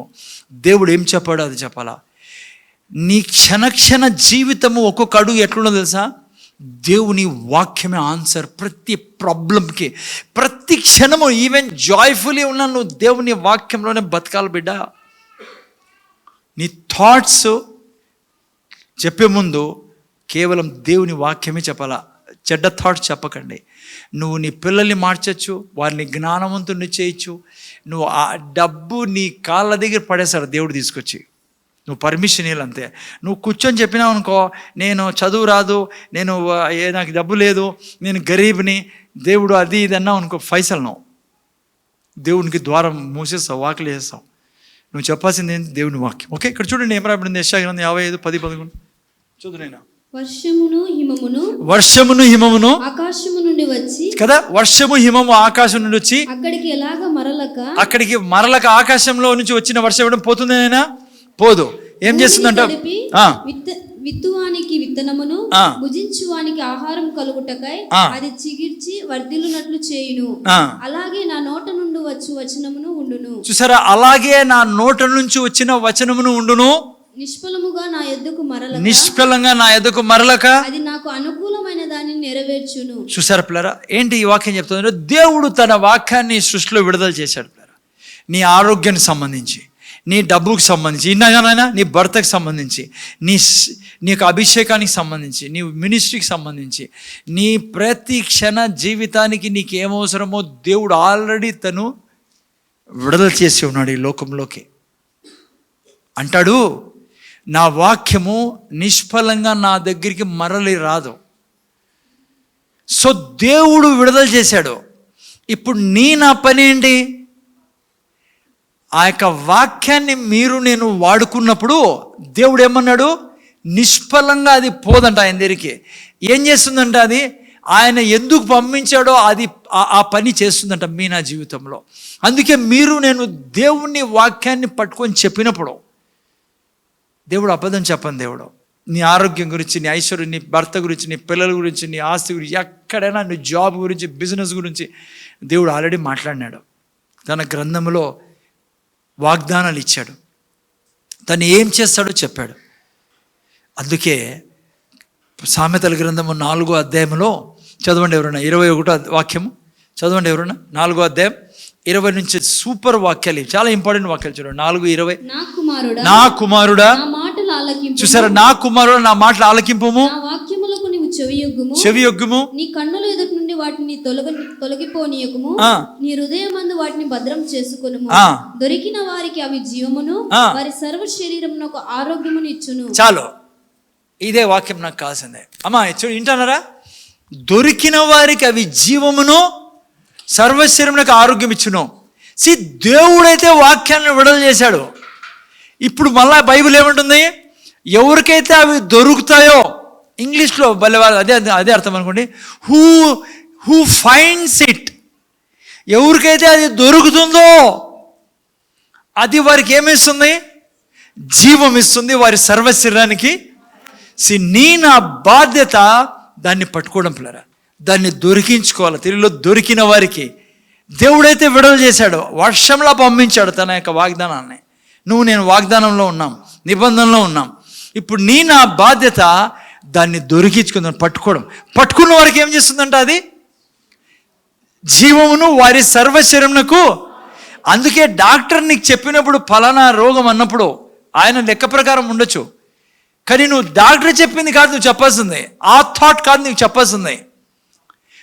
A: దేవుడు ఏం చెప్పాడో అది చెప్పాలా. నీ క్షణ జీవితము ఒక్కొక్క అడుగు ఎట్లుండో తెలుసా, దేవుని వాక్యమే ఆన్సర్ ప్రతి ప్రాబ్లంకి. ప్రతి క్షణము ఈవెన్ జాయ్ఫుల్లీ ఉన్నా నువ్వు దేవుని వాక్యంలోనే బతకాలి బిడ్డ. నీ థాట్స్ చెప్పే ముందు కేవలం దేవుని వాక్యమే చెప్పాలా, చెడ్డ థాట్స్ చెప్పకండి. నువ్వు నీ పిల్లల్ని మార్చచ్చు, వారిని జ్ఞానవంతుని చేయొచ్చు. నువ్వు ఆ డబ్బు నీ కాళ్ళ దగ్గర పడేశాడు దేవుడు తీసుకొచ్చి, నువ్వు పర్మిషన్ ఇవ్వాలి అంతే. నువ్వు కూర్చొని చెప్పినావు అనుకో, నేను చదువు రాదు, నాకు డబ్బు లేదు, నేను గరీబ్ని, దేవుడు అది ఇది అన్నావు అనుకో, ఫైసల్ నువ్వు దేవునికి ద్వారం మూసేస్తావు, వాకిలు వేస్తావు. నువ్వు చెప్పాల్సింది ఏంటి, దేవుని వాక్యం. ఓకే, ఇక్కడ చూడండి ఏం రాబడింది, యెషయా గ్రంథం 55, 10, 11 చూద్దునైనా. వర్షమును హిమమును
B: ఆకాశము నుండి వచ్చి
A: కదా, వర్షము హిమము ఆకాశం నుండి వచ్చి అక్కడికి మరలక ఆకాశంలో నుంచి వచ్చిన వర్షం ఇవ్వడం పోతుందేనా, పోదు. ఏం చేస్తుందంట,
B: విత్తువానికి విత్తనమును భుజించువానికి ఆహారం కలుగుటకై అది చిగిర్చి వర్ధిల్లునట్లు చేయును. అలాగే నా నోట నుండి వచ్చు వచనమును ఉండును. చూసారా, అలాగే నా నోట నుంచి వచ్చిన వచనమును ఉండును, నిష్ఫలంగా నా యొద్దకు మరలక అది నాకు అనుకూలమైన దాన్ని నెరవేర్చును. చూసారా పిల్లరా, ఏంటి ఈ వాక్యం చెప్తుంది, దేవుడు తన వాక్యాన్ని సృష్టిలో విడుదల చేశాడు పిల్లరా. నీ ఆరోగ్యానికి సంబంధించి, నీ డబ్బుకి సంబంధించి, ఇన్నాగానైనా నీ భర్తకు సంబంధించి, నీకు అభిషేకానికి సంబంధించి, నీ మినిస్ట్రీకి సంబంధించి, నీ ప్రతి క్షణ జీవితానికి నీకు ఏమవసరమో దేవుడు ఆల్రెడీ తను విడుదల చేసి ఉన్నాడు ఈ లోకంలోకి. అంటాడు, నా వాక్యము నిష్ఫలంగా నా దగ్గరికి మరలి రాదు. సో దేవుడు విడుదల చేశాడు. ఇప్పుడు నా పని ఏంటి, ఆ యొక్క వాక్యాన్ని నేను వాడుకున్నప్పుడు దేవుడు ఏమన్నాడు, నిష్ఫలంగా అది పోదంట ఆయన దగ్గరికి. ఏం చేస్తుందంట, అది ఆయన ఎందుకు పంపించాడో అది ఆ పని చేస్తుందంట నా జీవితంలో. అందుకే నేను దేవుని వాక్యాన్ని పట్టుకొని చెప్పినప్పుడు, దేవుడు అబద్ధం చెప్పను. దేవుడు నీ ఆరోగ్యం గురించి, నీ ఐశ్వర్యం, నీ భర్త గురించి, నీ పిల్లల గురించి, నీ ఆస్తి గురించి, ఎక్కడైనా నీ జాబ్ గురించి, బిజినెస్ గురించి దేవుడు ఆల్రెడీ మాట్లాడినాడు. తన గ్రంథంలో వాగ్దానాలు ఇచ్చాడు, తను ఏం చేస్తాడో చెప్పాడు. అందుకే సామెతల గ్రంథము 4వ అధ్యాయంలో చదవండి ఎవరైనా, 21వ వాక్యము చదవండి ఎవరైనా, 4వ అధ్యాయం 20 నుంచి సూపర్ వాక్యాలు, చాలా ఇంపార్టెంట్ వాక్యాలు చూడండి. 4:20, నా కుమారుడా, చూసారా, నా కుమారుడా నా మాటలు ఆలకింపుము,
A: చెవియొగ్గుము,
B: నీ కన్నుల ఎదుటి నుండి వాటిని తొలగిపోనీయకుము, నీ హృదయమందు వాటిని భద్రం చేసుకొనుము. దొరికిన వారికి అవి జీవమును, వారి సర్వ శరీరమునకు ఆరోగ్యమును ఇచ్చును.
A: చాలు, ఇదే వాక్యం నాకు కావాల్సిందే. అమ్మా వింటున్నారా? దొరికిన వారికి అవి జీవమును, సర్వశరీరమునకు ఆరోగ్యం ఇచ్చును. దేవుడైతే వాక్యాన్ని విడుదల చేశాడు. ఇప్పుడు మళ్ళా బైబిల్ ఏమంటుంది? ఎవరికైతే అవి దొరుకుతాయో, ఇంగ్లీష్లో అదే అర్థం అనుకోండి, హూ ఫైండ్స్ ఇట్, ఎవరికైతే అది దొరుకుతుందో అది వారికి ఏమిస్తుంది? జీవం ఇస్తుంది, వారి సర్వశరీరానికి. నా బాధ్యత దాన్ని పట్టుకోవడం పిల్లరా, దాన్ని దొరికించుకోవాలి. తెలుగులో దొరికిన వారికి దేవుడైతే విడుదల చేశాడు, వర్షంలా పంపించాడు తన యొక్క వాగ్దానాన్ని. నువ్వు నేను వాగ్దానంలో ఉన్నాం, నిబంధనలో ఉన్నాం. ఇప్పుడు నా బాధ్యత దాన్ని దొరికించుకుందాం, పట్టుకున్న వారికి ఏం చేస్తుందంట? అది జీవమును, వారి సర్వశరీరమునకు. అందుకే డాక్టర్ నీకు చెప్పినప్పుడు ఫలానా రోగం అన్నప్పుడు ఆయన లెక్క ప్రకారం ఉండొచ్చు, కానీ నువ్వు డాక్టర్ చెప్పింది కాదు నువ్వు చెప్పాల్సింది, ఆ థాట్ కాదు నీకు చెప్పాల్సింది.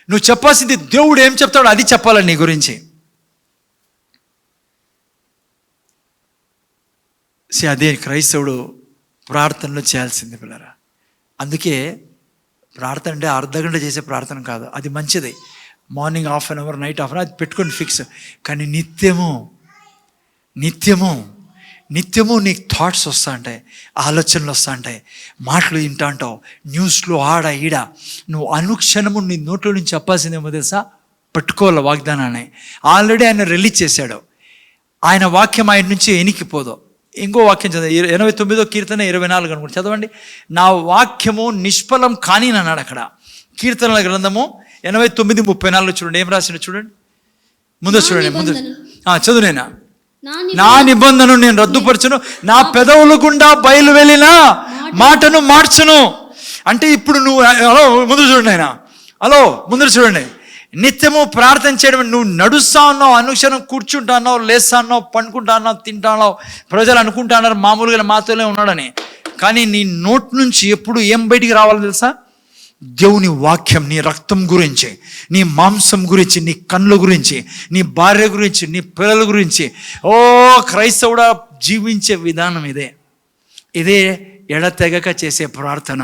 A: నువ్వు చెప్పాల్సింది దేవుడు ఏం చెప్తాడో అది చెప్పాలి నీ గురించి. అదే క్రైస్తవుడు ప్రార్థనలో చేయాల్సింది పిల్లరా. అందుకే ప్రార్థన అంటే అర్ధగంట చేసే ప్రార్థన కాదు, అది మంచిది. Morning half an hour, night half an hour, అది పెట్టుకొని ఫిక్స్. కానీ నిత్యము నీకు థాట్స్ వస్తూ ఉంటాయి, ఆలోచనలు వస్తూ ఉంటాయి, మాటలు వింటా ఉంటావు, న్యూస్లో ఆడ ఈడ. నువ్వు అనుక్షణము నీ నోట్లో నుంచి చెప్పాల్సిందేమో తెలుసా? పట్టుకోవాలి వాగ్దానాన్ని. ఆల్రెడీ ఆయన రిలీజ్ చేశాడు, ఆయన వాక్యం ఆయన నుంచి ఎనికిపోదు. ఇంకో వాక్యం చదవండి, 89వ కీర్తన 24 అనుకుంటు చదవండి. నా వాక్యము నిష్ఫలం కానీ అన్నాడు అక్కడ. కీర్తనల గ్రంథము 89:34 చూడండి, ఏం రాసిండు చూడండి. ముందు చదువునేనా? నా నిబంధనను నేను రద్దుపరచును, నా పెదవుల గుండా బయలు వెళ్ళిన మాటను మార్చును. అంటే ఇప్పుడు నువ్వు ముందు చూడండి, ముందు చూడండి. నిత్యము ప్రార్థన చేయడం, నువ్వు నడుస్తా ఉన్నావు, అనుక్షణం కూర్చుంటా ఉన్నావు, లేస్తా ఉన్నావు, పండుకుంటా ఉన్నావు, తింటా ఉన్నావు. ప్రజలు అనుకుంటా ఉన్నారు మామూలుగా మాతోనే ఉన్నాడని, కానీ నీ నోటి నుంచి ఎప్పుడు ఏం బయటికి రావాలో తెలుసా? దేవుని వాక్యం. నీ రక్తం గురించి, నీ మాంసం గురించి, నీ కళ్ళ గురించి, నీ భార్య గురించి, నీ పిల్లల గురించి. క్రైస్తవుడా జీవించే విధానం ఇదే ఎడతెగక చేసే ప్రార్థన.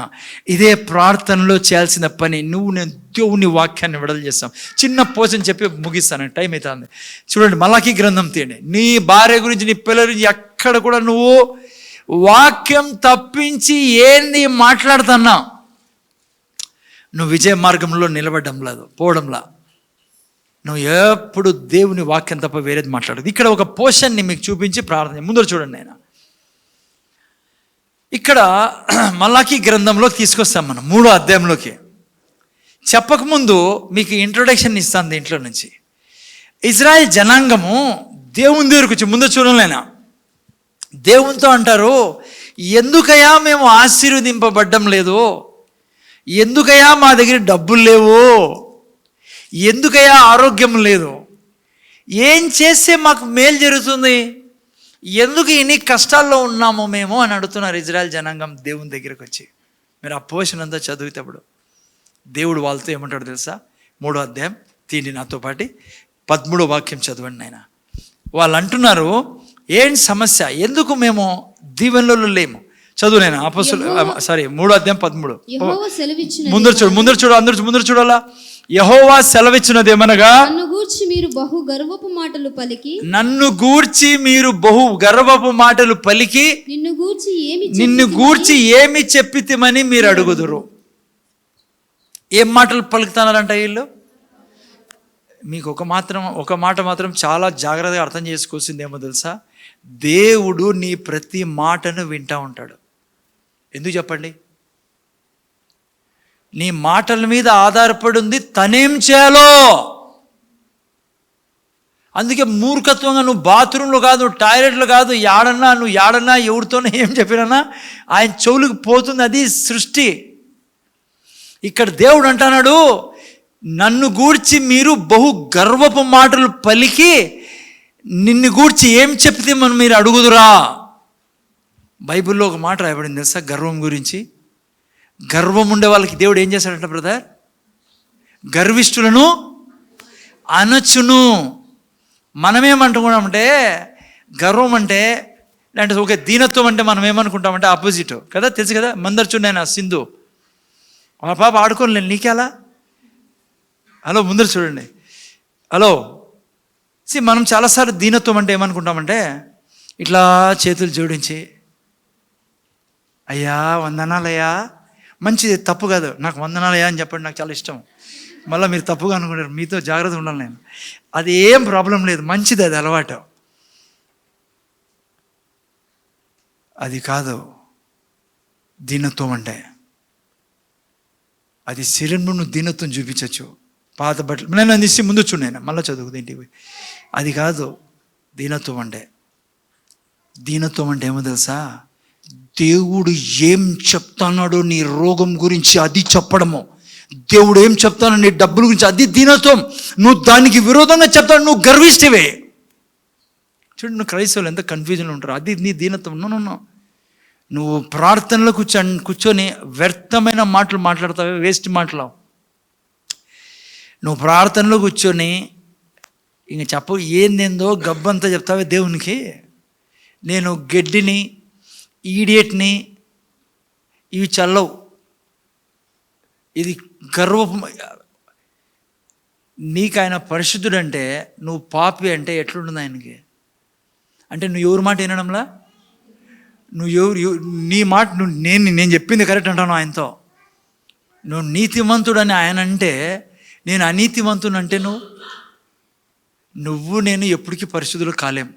A: ఇదే ప్రార్థనలో చేయాల్సిన పని. నేను దేవుని వాక్యాన్ని విడుదల చేస్తాం. చిన్న పోషన్ చెప్పి ముగిస్తాను, టైం అవుతుంది. చూడండి, మలాకీ గ్రంథం తీయండి. నీ భార్య గురించి, నీ పిల్లల గురించి ఎక్కడ కూడా నువ్వు వాక్యం తప్పించి ఏంది మాట్లాడుతున్నా? నువ్వు విజయ మార్గంలో నిలబడడం లేదు, పోవడంలా. నువ్వు ఎప్పుడు దేవుని వాక్యం తప్ప వేరేది మాట్లాడదు. ఇక్కడ ఒక పోషన్ని మీకు చూపించి ప్రార్థన ముందు చూడండి. నేను ఇక్కడ మలాకీ గ్రంథంలోకి తీసుకొస్తాం మనం, 3వ అధ్యాయంలోకి. చెప్పకముందు మీకు ఇంట్రొడక్షన్ ఇస్తాను దీంట్లో నుంచి. ఇజ్రాయెల్ జనాంగము దేవుని దగ్గరకు వచ్చి ముందు చూడలేనా, దేవునితో అంటారు, ఎందుకయ్యా మేము ఆశీర్వదింపబడ్డం లేదు? ఎందుకయ్యా మా దగ్గర డబ్బులు లేవు? ఎందుకయ్యా ఆరోగ్యం లేదు? ఏం చేస్తే మాకు మేలు జరుగుతుంది? ఎందుకు ఇన్ని కష్టాల్లో ఉన్నాము మేము అని అడుగుతున్నారు ఇజ్రాయెల్ జనాంగం దేవుని దగ్గరకు వచ్చి. మీరు ఆ పోషన్ అంతా చదివేటప్పుడు దేవుడు వాళ్ళతో ఏమంటాడు తెలుసా? 3వ అధ్యాయం తీయండి నాతో పాటు, 13వ వాక్యం చదవండి నాయన. వాళ్ళు అంటున్నారు, ఏం సమస్య? ఎందుకు మేము దీవెనలో లేము? చదువు నేను అపోస్తలుల 3వ అధ్యాయం 13. ముందర చూడు, అందరూ చూడాలా. యెహోవా సెలవిచ్చినది ఏమనగా,
B: నన్ను గూర్చి మీరు బహు గర్వపు మాటలు పలికి నిన్ను గూర్చి ఏమి చెప్పితిమని మీరు అడుగుదురు. ఏం మాటలు పలుకుతున్నారంట వీళ్ళు? మీకు ఒక మాట మాత్రం చాలా జాగ్రత్తగా అర్థం చేసుకోవాల్సింది ఏమో తెలుసా? దేవుడు నీ ప్రతి మాటను వింటూ ఉంటాడు. ఎందుకు చెప్పండి? నీ మాటల మీద ఆధారపడి ఉంది తనేం చేయాలో. అందుకే మూర్ఖత్వంగా నువ్వు బాత్రూంలో కాదు, టాయిలెట్లో కాదు, యాడన్నా ఎవరితోనే ఏం చెప్పినా ఆయన చెవులకు పోతుంది. అది సృష్టి. ఇక్కడ దేవుడు అంటున్నాడు, నన్ను గూర్చి మీరు బహు గర్వపు మాటలు పలికి నిన్ను గూర్చి ఏం చెప్తే మనం మీరు అడుగుదురా. బైబిల్లో ఒక మాట రాయబడింది తెలుసా గర్వం గురించి?
A: గర్వం ఉండే వాళ్ళకి దేవుడు ఏం చేశాడంట బ్రదర్? గర్విష్ఠులను అనచును. మనమేమంటున్నామంటే గర్వం అంటే అంటే ఒక దీనత్వం అంటే మనం ఏమనుకుంటామంటే ఆపోజిట్ కదా, తెలుసు కదా. మందర్చుండే ఆయన సింధు, ఆ పాప ఆడుకోలేను నీకేలా. హలో, ముందర చూడండి. హలో, మనం చాలాసార్లు దీనత్వం అంటే ఏమనుకుంటామంటే ఇట్లా చేతులు జోడించి, అయ్యా వందనాలయ్యా, మంచిది, తప్పు కాదు, నాకు వందనాలయ్యా అని చెప్పండి, నాకు చాలా ఇష్టం. మళ్ళీ మీరు తప్పుగా అనుకుంటారు, మీతో జాగ్రత్త ఉండాలి నేను. అది ఏం ప్రాబ్లం లేదు, మంచిది, అది అలవాటు. అది కాదు దీనత్వం అంటే. అది శరీరంలో నువ్వు దీనత్వం చూపించవచ్చు. పాత బట్టలు నేను అందిస్తే ముందు చూడండి, మళ్ళీ చదువుకు ఇంటికి. అది కాదు దీనత్వం అంటే. దీనత్వం అంటే ఏమో తెలుసా? దేవుడు ఏం చెప్తున్నాడో నీ రోగం గురించి అది చెప్పడము, దేవుడు ఏం చెప్తానో నీ డబ్బుల గురించి అది దీనత్వం. నువ్వు దానికి విరోధంగా చెప్తాడు, నువ్వు గర్విష్టివే. చూడు, నువ్వు క్రైస్తవులు ఎంత కన్ఫ్యూజన్లో ఉంటారు. అది నీ దీనత్వం. నో, నువ్వు ప్రార్థనలో కూర్చొని వ్యర్థమైన మాటలు మాట్లాడతావే, వేస్ట్ మాటలు. నువ్వు ప్రార్థనలో కూర్చొని ఇంక చెప్పు ఏందేందో గబ్బంతా చెప్తావే దేవునికి. నేను గడ్డిని, ఈడియట్ని, ఇవి చల్లవు. ఇది గర్వపు. నీకు ఆయన పరిశుద్ధుడంటే, నువ్వు పాపి అంటే ఎట్లుంటుంది ఆయనకి? అంటే నువ్వు ఎవరి మాట వినడంలా? నీ మాట నేను చెప్పింది కరెక్ట్ అంటాను ఆయనతో. నువ్వు నీతిమంతుడని ఆయన అంటే, నేను అనీతిమంతుడు అంటే నువ్వు నేను ఎప్పటికీ పరిశుద్ధులు కాలేం,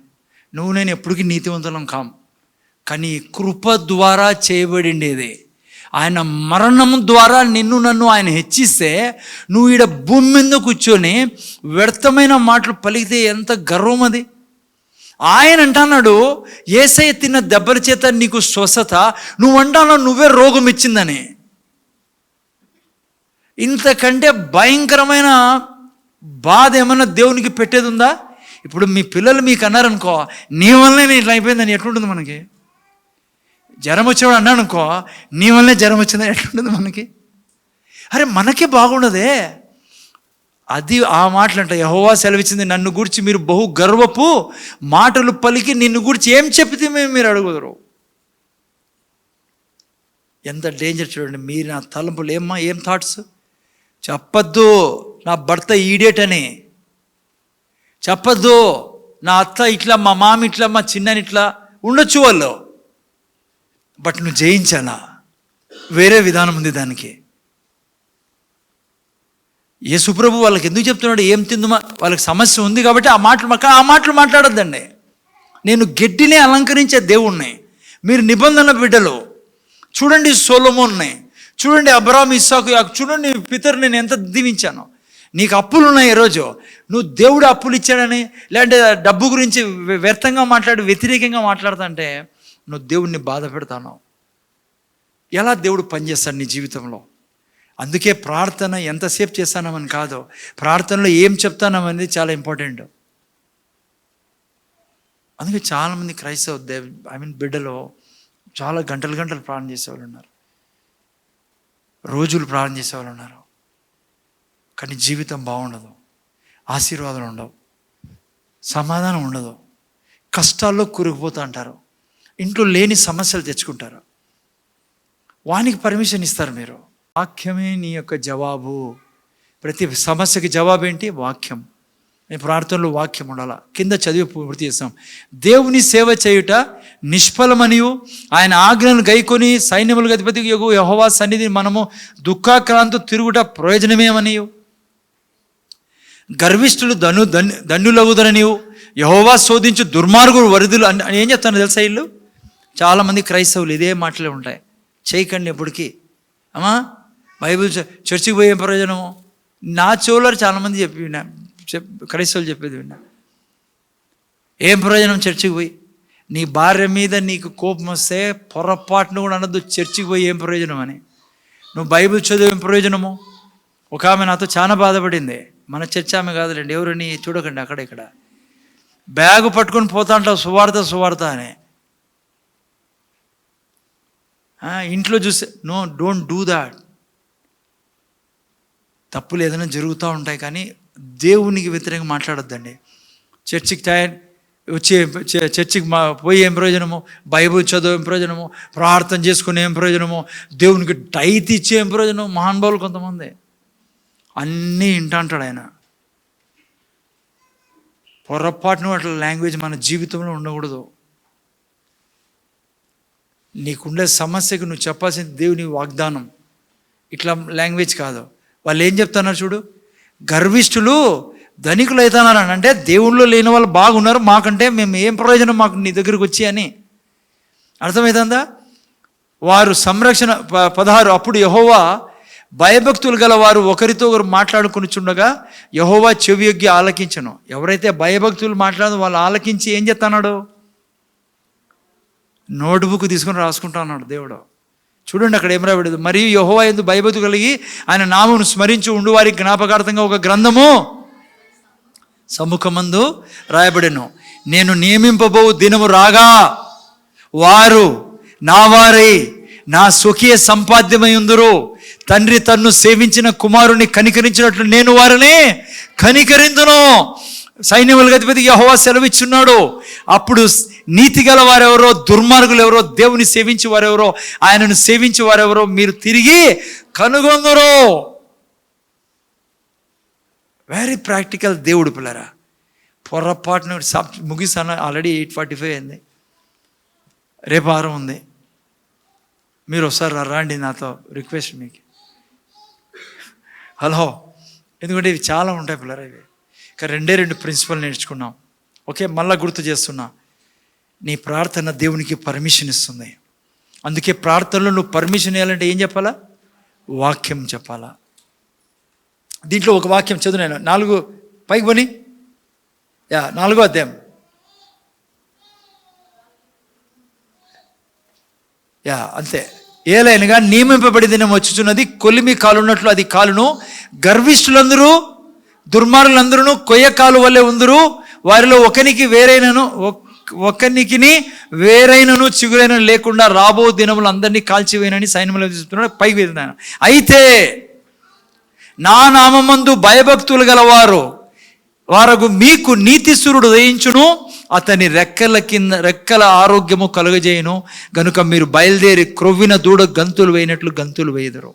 A: నువ్వు నేను ఎప్పటికీ నీతివంతులం కాం. కానీ కృప ద్వారా చేయబడిండేది. ఆయన మరణం ద్వారా నన్ను ఆయన హెచ్చిస్తే, నువ్వు ఈడ భూమి మీద కూర్చొని వ్యర్థమైన మాటలు పలికితే ఎంత గర్వం అది. ఆయన అంటున్నాడు, యేసయ్య తిన్న దెబ్బల చేత నీకు స్వస్థత, నువ్వు అంటున్నావు నువ్వే రోగం ఇచ్చిందని. ఇంతకంటే భయంకరమైన బాధ ఏమన్నా దేవునికి పెట్టేది ఉందా? ఇప్పుడు మీ పిల్లలు మీకు అన్నారనుకో, నీ వల్లనే ఇట్లా అయిపోయిందని ఎట్లుంటుంది మనకి? జ్వరం వచ్చేవాడు అన్నాడు అనుకో, నీ వల్లనే జ్వరం వచ్చిందని ఎట్లుంటుంది మనకి? అరే మనకే బాగుండదే. అది ఆ మాటలు అంట. యెహోవా సెలవిచ్చింది, నన్ను గూర్చి మీరు బహు గర్వపు మాటలు పలికి నిన్ను గూర్చి ఏం చెప్పితే మీరు అడుగుదరు. ఎంత డేంజర్ చూడండి. మీరు నా తలంపులు ఏం థాట్స్ చెప్పద్దు. నా భర్త ఈడియట్ అని చెప్పద్దు. నా అత్త ఇట్లా, మా మామ ఇట్లా, మా చిన్నని ఇట్లా ఉండొచ్చు వాళ్ళు. బట్ నువ్వు జయించాలా? వేరే విధానం ఉంది దానికి. యేసుప్రభు వాళ్ళకి ఎందుకు చెప్తున్నాడు? ఏం తిందుమా, వాళ్ళకి సమస్య ఉంది కాబట్టి ఆ మాటలు మాట్లాడొద్దండి. నేను గడ్డిని అలంకరించే దేవుణ్ణి. మీరు నిబంధన బిడ్డలు. చూడండి సొలొమోన్ని, చూడండి అబ్రాహాము, ఇస్సాకు, చూడండి పితరు నేను ఎంత దీవించాను. నీకు అప్పులు ఉన్నాయి ఈరోజు, నువ్వు దేవుడు అప్పులు ఇచ్చాడని, లేదంటే డబ్బు గురించి వ్యర్థంగా వ్యతిరేకంగా మాట్లాడుతుంటే నువ్వు దేవుడిని బాధ పెడతాను. ఎలా దేవుడు పనిచేస్తాడు నీ జీవితంలో? అందుకే ప్రార్థన ఎంతసేపు చేస్తానమని కాదు, ప్రార్థనలో ఏం చెప్తానమనేది చాలా ఇంపార్టెంట్. అందుకే చాలామంది క్రైస్తవ బిడ్డలో చాలా గంటలు ప్రార్థన చేసేవాళ్ళు ఉన్నారు, రోజులు ప్రార్థన చేసేవాళ్ళు ఉన్నారు. కానీ జీవితం బాగుండదు, ఆశీర్వాదాలు ఉండవు, సమాధానం ఉండదు, కష్టాల్లో కూరుకుపోతూ అంటారు, ఇంట్లో లేని సమస్యలు తెచ్చుకుంటారు. వానికి పర్మిషన్ ఇస్తారు మీరు. వాక్యమే నీ యొక్క జవాబు. ప్రతి సమస్యకి జవాబు ఏంటి? వాక్యం. నీ ప్రార్థనలో వాక్యం ఉండాలా. కింద చదివి పూర్తి చేస్తాం. దేవుని సేవ చేయుట నిష్ఫలమనియు, ఆయన ఆజ్ఞలను గైకొని సైన్యములకు అధిపతి యెహోవా సన్నిధిని మనము దుఃఖాక్రాంతు తిరుగుట ప్రయోజనమేమనియు, గర్విష్ఠులు ధన్యులగుదరనియు, యెహోవా శోధించు దుర్మార్గులు వరుదులు అని ఏం చెప్తాను తెలుసా? వీళ్ళు చాలామంది క్రైస్తవులు ఇదే మాటలే ఉంటాయి. చేయకండి ఎప్పటికీ. అమ్మా బైబిల్ చర్చికి పోయే ప్రయోజనము? నా చెవులో చాలామంది విన్నా, క్రైస్తవులు చెప్పేది విన్నా. ఏం ప్రయోజనం చర్చికి పోయి? నీ భార్య మీద నీకు కోపం వస్తే పొరపాటును కూడా అనద్దు చర్చికి పోయి ఏం ప్రయోజనం అని. నువ్వు బైబిల్ చదివే ఏం ప్రయోజనము? ఒక ఆమె నాతో చాలా బాధపడింది. మన చర్చ ఆమె కాదులేండి, ఎవరని చూడకండి. అక్కడ ఇక్కడ బ్యాగు పట్టుకొని పోతా అంటావు సువార్త అని. ఇంట్లో చూస్తే నో, డోంట్ డూ దాట్. తప్పులు ఏదైనా జరుగుతూ ఉంటాయి, కానీ దేవునికి వ్యతిరేకంగా మాట్లాడొద్దండి. చర్చికి చర్చికి పోయి ఏం ప్రయోజనము, బైబిల్ చదువు ఏం ప్రయోజనము, ప్రార్థన చేసుకుని ఏం ప్రయోజనము, దేవునికి టైత్ ఇచ్చే ఏం ప్రయోజనం. మహానుభావులు కొంతమంది అన్నీ అంటాడు ఆయన. పొరపాటును అట్లా లాంగ్వేజ్ మన జీవితంలో ఉండకూడదు. నీకుండే సమస్యకు నువ్వు చెప్పాల్సింది దేవుని వాగ్దానం, ఇట్లా లాంగ్వేజ్ కాదు. వాళ్ళు ఏం చెప్తున్నారు చూడు, గర్విష్ఠులు ధనికులు అవుతున్నారు అంటే దేవుళ్ళు లేని వాళ్ళు బాగున్నారు, మాకంటే మేము ఏం ప్రయోజనం మాకు నీ దగ్గరికి వచ్చి అని. అర్థమవుతుందా? వారు సంరక్షణ 16 అప్పుడు యెహోవా భయభక్తులు గల వారు ఒకరితో ఒకరు మాట్లాడుకునిచుండగా యెహోవా చెవియొగ్గి ఆలకించను. ఎవరైతే భయభక్తులు మాట్లాడదో వాళ్ళు ఆలకించి ఏం చేస్తున్నాడు, నోట్బుక్ తీసుకొని రాసుకుంటా అన్నాడు దేవుడు. చూడండి అక్కడ ఏం రాబడదు, మరియు యెహోవా యందు భయభక్తి కలిగి ఆయన నామమును స్మరించి ఉండు వారికి జ్ఞాపకార్థంగా ఒక గ్రంథము సముఖమందు రాయబడెను. నేను నియమింపబో దినము రాగా వారు నా వారై నా స్వకీయ సంపాద్యమై ఉందురు. తండ్రి తన్ను సేవించిన కుమారుని కనికరించినట్లు నేను వారిని కనికరిందును. సైన్యములకు అధిపతి యెహోవా సెలవిచ్చున్నాడు. అప్పుడు నీతి గల వారెవరో, దుర్మార్గులు ఎవరో, దేవుని సేవించి వారెవరో, ఆయనను సేవించి వారెవరో మీరు తిరిగి కనుగొందరు. వెరీ ప్రాక్టికల్ దేవుడు పిల్లరా. పొరపాటున ముగిస్తాను, ఆల్రెడీ 8:45 అయింది, రేపు 6 ఉంది. మీరు ఒకసారి రండి, నాతో రిక్వెస్ట్ మీకు. హలో, ఎందుకంటే ఇవి చాలా ఉంటాయి పిల్లరా. ఇవి ఇక 2 ప్రిన్సిపల్ నేర్చుకున్నాం. ఓకే, మళ్ళీ గుర్తు చేస్తున్నా, నీ ప్రార్థన దేవునికి పర్మిషన్ ఇస్తుంది. అందుకే ప్రార్థనలో నువ్వు పర్మిషన్ ఇవ్వాలంటే ఏం చెప్పాలా, వాక్యం చెప్పాలా. దీంట్లో ఒక వాక్యం చదువు, నేను 4 పైకి పోని 4వ అధ్యాయం. అంతే. ఏలైనగా నియమింపబడి దినం వచ్చుచున్నది, కొలిమి కాలున్నట్లు అది కాలును. గర్విష్ఠులందరూ దుర్మార్గులందరూ కొయ్య కాలు వల్లే ఉందరు. వారిలో ఒకనికి వేరైనను చిగురైన లేకుండా రాబో దినములు అందరినీ కాల్చివేయనని సైన్యంలో చెప్తున్నాడు. పైకి వెళ్తున్నాను. అయితే నా నామమందు భయభక్తులు గలవారు వారకు మీకు నీతిసూరుడు ఉదయించును, అతని రెక్కల ఆరోగ్యము కలుగజేయును. గనుక మీరు బయలుదేరి క్రొవ్విన దూడ గంతులు వేయినట్లు గంతులు వేయుదురు.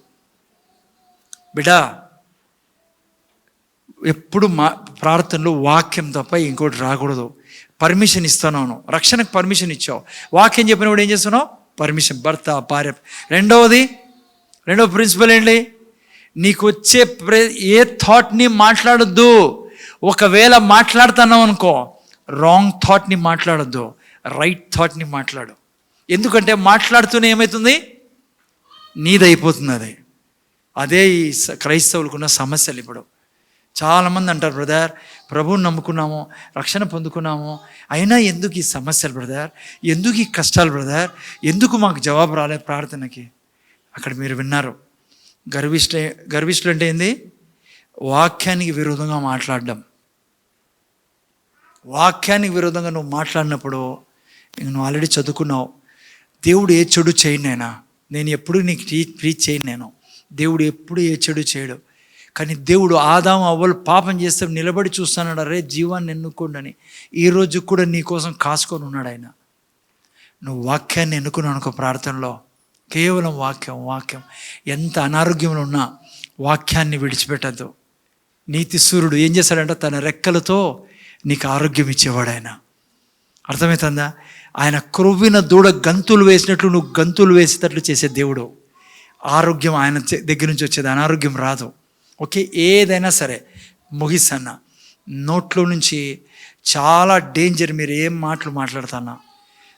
A: బిడ్డా, ఎప్పుడు ప్రార్థనలో వాక్యం తప్ప ఇంకోటి రాకూడదు. పర్మిషన్ ఇస్తున్నాను, రక్షణకు పర్మిషన్ ఇచ్చావు, వాక్యం చెప్పినప్పుడు ఏం చేస్తున్నావు, పర్మిషన్. భర్త భార్య. రెండవ ప్రిన్సిపల్ ఏంటి, నీకు వచ్చే ఏ థాట్ని మాట్లాడొద్దు. ఒకవేళ మాట్లాడుతున్నావు అనుకో, రాంగ్ థాట్ని మాట్లాడొద్దు, రైట్ థాట్ని మాట్లాడు. ఎందుకంటే మాట్లాడుతూనే ఏమవుతుంది, నీదైపోతుంది అది. అదే ఈ క్రైస్తవులకున్న సమస్యలు. ఇప్పుడు చాలామంది అంటారు, బ్రదర్ ప్రభువుని నమ్ముకున్నాము, రక్షణ పొందుకున్నాము, అయినా ఎందుకు ఈ సమస్యలు బ్రదర్, ఎందుకు ఈ కష్టాలు బ్రదర్, ఎందుకు మాకు జవాబు రాలేదు ప్రార్థనకి. అక్కడ మీరు విన్నారు, గర్విష్ఠులు అంటే ఏంది, వాక్యానికి విరోధంగా మాట్లాడడం. వాక్యానికి విరోధంగా నువ్వు మాట్లాడినప్పుడు నువ్వు ఆల్రెడీ చదువుకున్నావు, దేవుడు ఏ చెడు చేయను, నేను ఎప్పుడు నీకు ప్రీచ్ చేయను, నేను దేవుడు ఎప్పుడు ఏ చెడు చేయడు. కానీ దేవుడు ఆదాము అవ్వలు పాపం చేస్తే నిలబడి చూస్తున్నాడు, అరే జీవాన్ని ఎన్నుకోండి అని. ఈరోజు కూడా నీ కోసం కాసుకొని ఉన్నాడు ఆయన. నువ్వు వాక్యాన్ని ఎన్నుకున్నావు అనుకో, ప్రార్థనలో కేవలం వాక్యం. ఎంత అనారోగ్యంలో ఉన్నా వాక్యాన్ని విడిచిపెట్టద్దు. నీతి సూర్యుడు ఏం చేశాడంటే తన రెక్కలతో నీకు ఆరోగ్యం ఇచ్చేవాడు ఆయన. అర్థమవుతుందా? ఆయన క్రొవ్విన దూడ గంతులు వేసినట్లు నువ్వు గంతులు వేసేటట్లు చేసే దేవుడు. ఆరోగ్యం ఆయన దగ్గర నుంచి వచ్చేది, అనారోగ్యం రాదు. ఓకే, ఏదైనా సరే ముగిస్తాను. నోట్లో నుంచి చాలా డేంజర్ మీరు ఏం మాటలు మాట్లాడుతున్నా.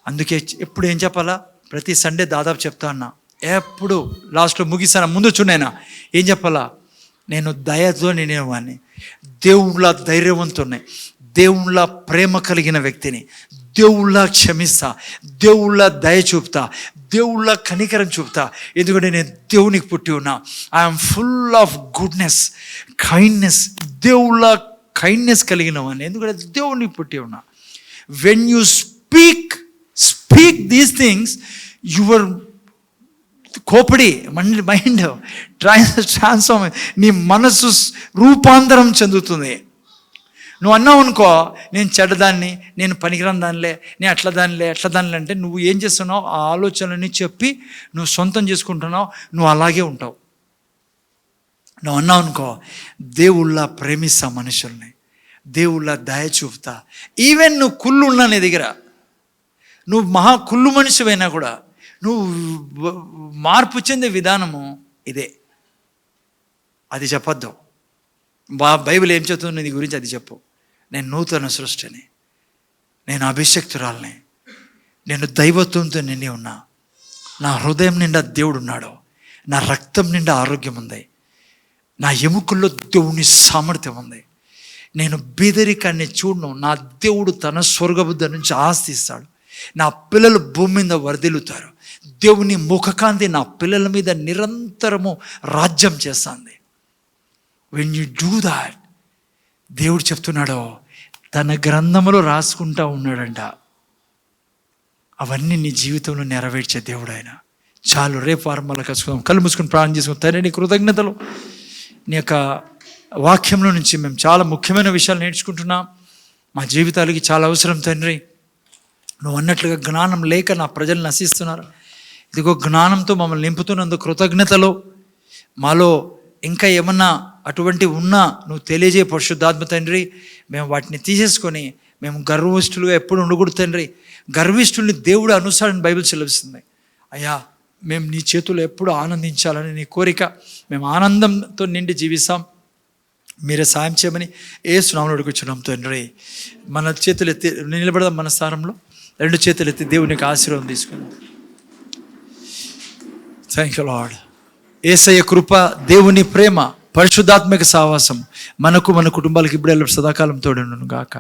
A: అందుకే ఎప్పుడు ఏం చెప్పాలా, ప్రతి సండే దాదాపు చెప్తా అన్నా, ఎప్పుడు లాస్ట్లో ముగిస్తాను. ముందు చూడైనా ఏం చెప్పాలా, నేను దయతో నేనేవాడిని, దేవుళ్ళ ధైర్యవంతున్నాయి, దేవుళ్ళ ప్రేమ కలిగిన వ్యక్తిని, దేవుళ్ళ క్షమిస్తా, దేవుళ్ళ దయ చూపుతా, దేవుళ్ళ కనికరం చూపుతా. ఎందుకంటే నేను దేవునికి పుట్టి ఉన్నా. I'm full of goodness, kindness, దేవుళ్ళ కైండ్నెస్ కలిగిన వాడిని, ఎందుకంటే దేవునికి పుట్టి ఉన్నా. When you speak these things, your కోపడి మైండ్ ట్రాన్స్ఫార్మ్, నీ మనసు రూపాంతరం చెందుతుంది. నువ్వు అన్నావు అనుకో, నేను చెడ్డదాన్ని, నేను పనికిరాని దానిలే, నేను అట్లా దానిలే అంటే నువ్వు ఏం చేస్తున్నావు? ఆ ఆలోచనలని చెప్పి నువ్వు సొంతం చేసుకుంటున్నావు, నువ్వు అలాగే ఉంటావు. నువ్వు అన్నావు అనుకో, దేవుళ్ళ ప్రేమిస్తా మనుషుల్ని, దేవుళ్ళ దయ చూపుతా. ఈవెన్ నువ్వు కుళ్ళు ఉన్నా నీ దగ్గర, నువ్వు మహా కుళ్ళు మనిషివైనా కూడా నువ్వు మార్పు చెందే విధానము ఇదే. అది చెప్పొద్దు. బైబిల్ ఏం చెప్తుంది నీ గురించి? అది చెప్పు. నేను నూతన సృష్టిని, నేను అభిషక్తురాల్ని, నేను దైవత్వంతో నిండి ఉన్నా, నా హృదయం నిండా దేవుడు ఉన్నాడు, నా రక్తం నిండా ఆరోగ్యం ఉంది, నా ఎముకల్లో దేవుని సామర్థ్యం ఉంది, నేను బీదరికాన్ని చూడను, నా దేవుడు తన స్వర్గబుద్ధ నుంచి ఆస్తి ఇస్తాడు, నా పిల్లలు భూమి మీద వర్ధిల్లుతారు, దేవుని ముఖకాంతి నా పిల్లల మీద నిరంతరము రాజ్యం చేస్తుంది. వెన్ యూ డూ దాట్, దేవుడు చెప్తున్నాడు, తన గ్రంథంలో రాసుకుంటా ఉన్నాడంట. అవన్నీ నీ జీవితంలో నెరవేర్చే దేవుడు ఆయన. చాలు, రేపు వారం మళ్ళీ కలుసుకుందాం. కళ్ళు మూసుకుని ప్రార్థన చేసుకుందాం. తండ్రి, నీ కృతజ్ఞతలు. నీ యొక్క వాక్యంలో నుంచి మేము చాలా ముఖ్యమైన విషయాలు నేర్చుకుంటున్నాం. మా జీవితాలకి చాలా అవసరం తండ్రి. నువ్వు అన్నట్లుగా జ్ఞానం లేక నా ప్రజలు నశిస్తున్నారు. ఇదిగో జ్ఞానంతో మమ్మల్ని నింపుతున్నందుకు కృతజ్ఞతలు. మాలో ఇంకా ఏమన్నా అటువంటి ఉన్నా నువ్వు తెలియజేయ పరిశుద్ధాత్మ తండ్రి. మేము వాటిని తీసేసుకొని మేము గర్విష్ఠులుగా ఎప్పుడు ఉండకూడదు తండ్రి. గర్విష్ఠుల్ని దేవుడు అనుసరణ బైబిల్ సెలవిస్తుంది. అయ్యా, మేము నీ చేతుల్లో ఎప్పుడు ఆనందించాలని నీ కోరిక. మేము ఆనందంతో నిండి జీవిస్తాం. మీరే సాయం చేయమని యేసు నామములో అడుగుచున్నాం తండ్రి. మన చేతులు ఎత్తి నిలబడదాం. మన స్థానంలో 2 చేతులు ఎత్తి దేవునికి ఆశీర్వాదం తీసుకుందాం. Thank you Lord. యేసయ్య కృప, దేవుని ప్రేమ, పరిశుద్ధాత్మక సహవాసం మనకు, మన కుటుంబాలకు ఇప్పుడు సదాకాలం తోడును గాక.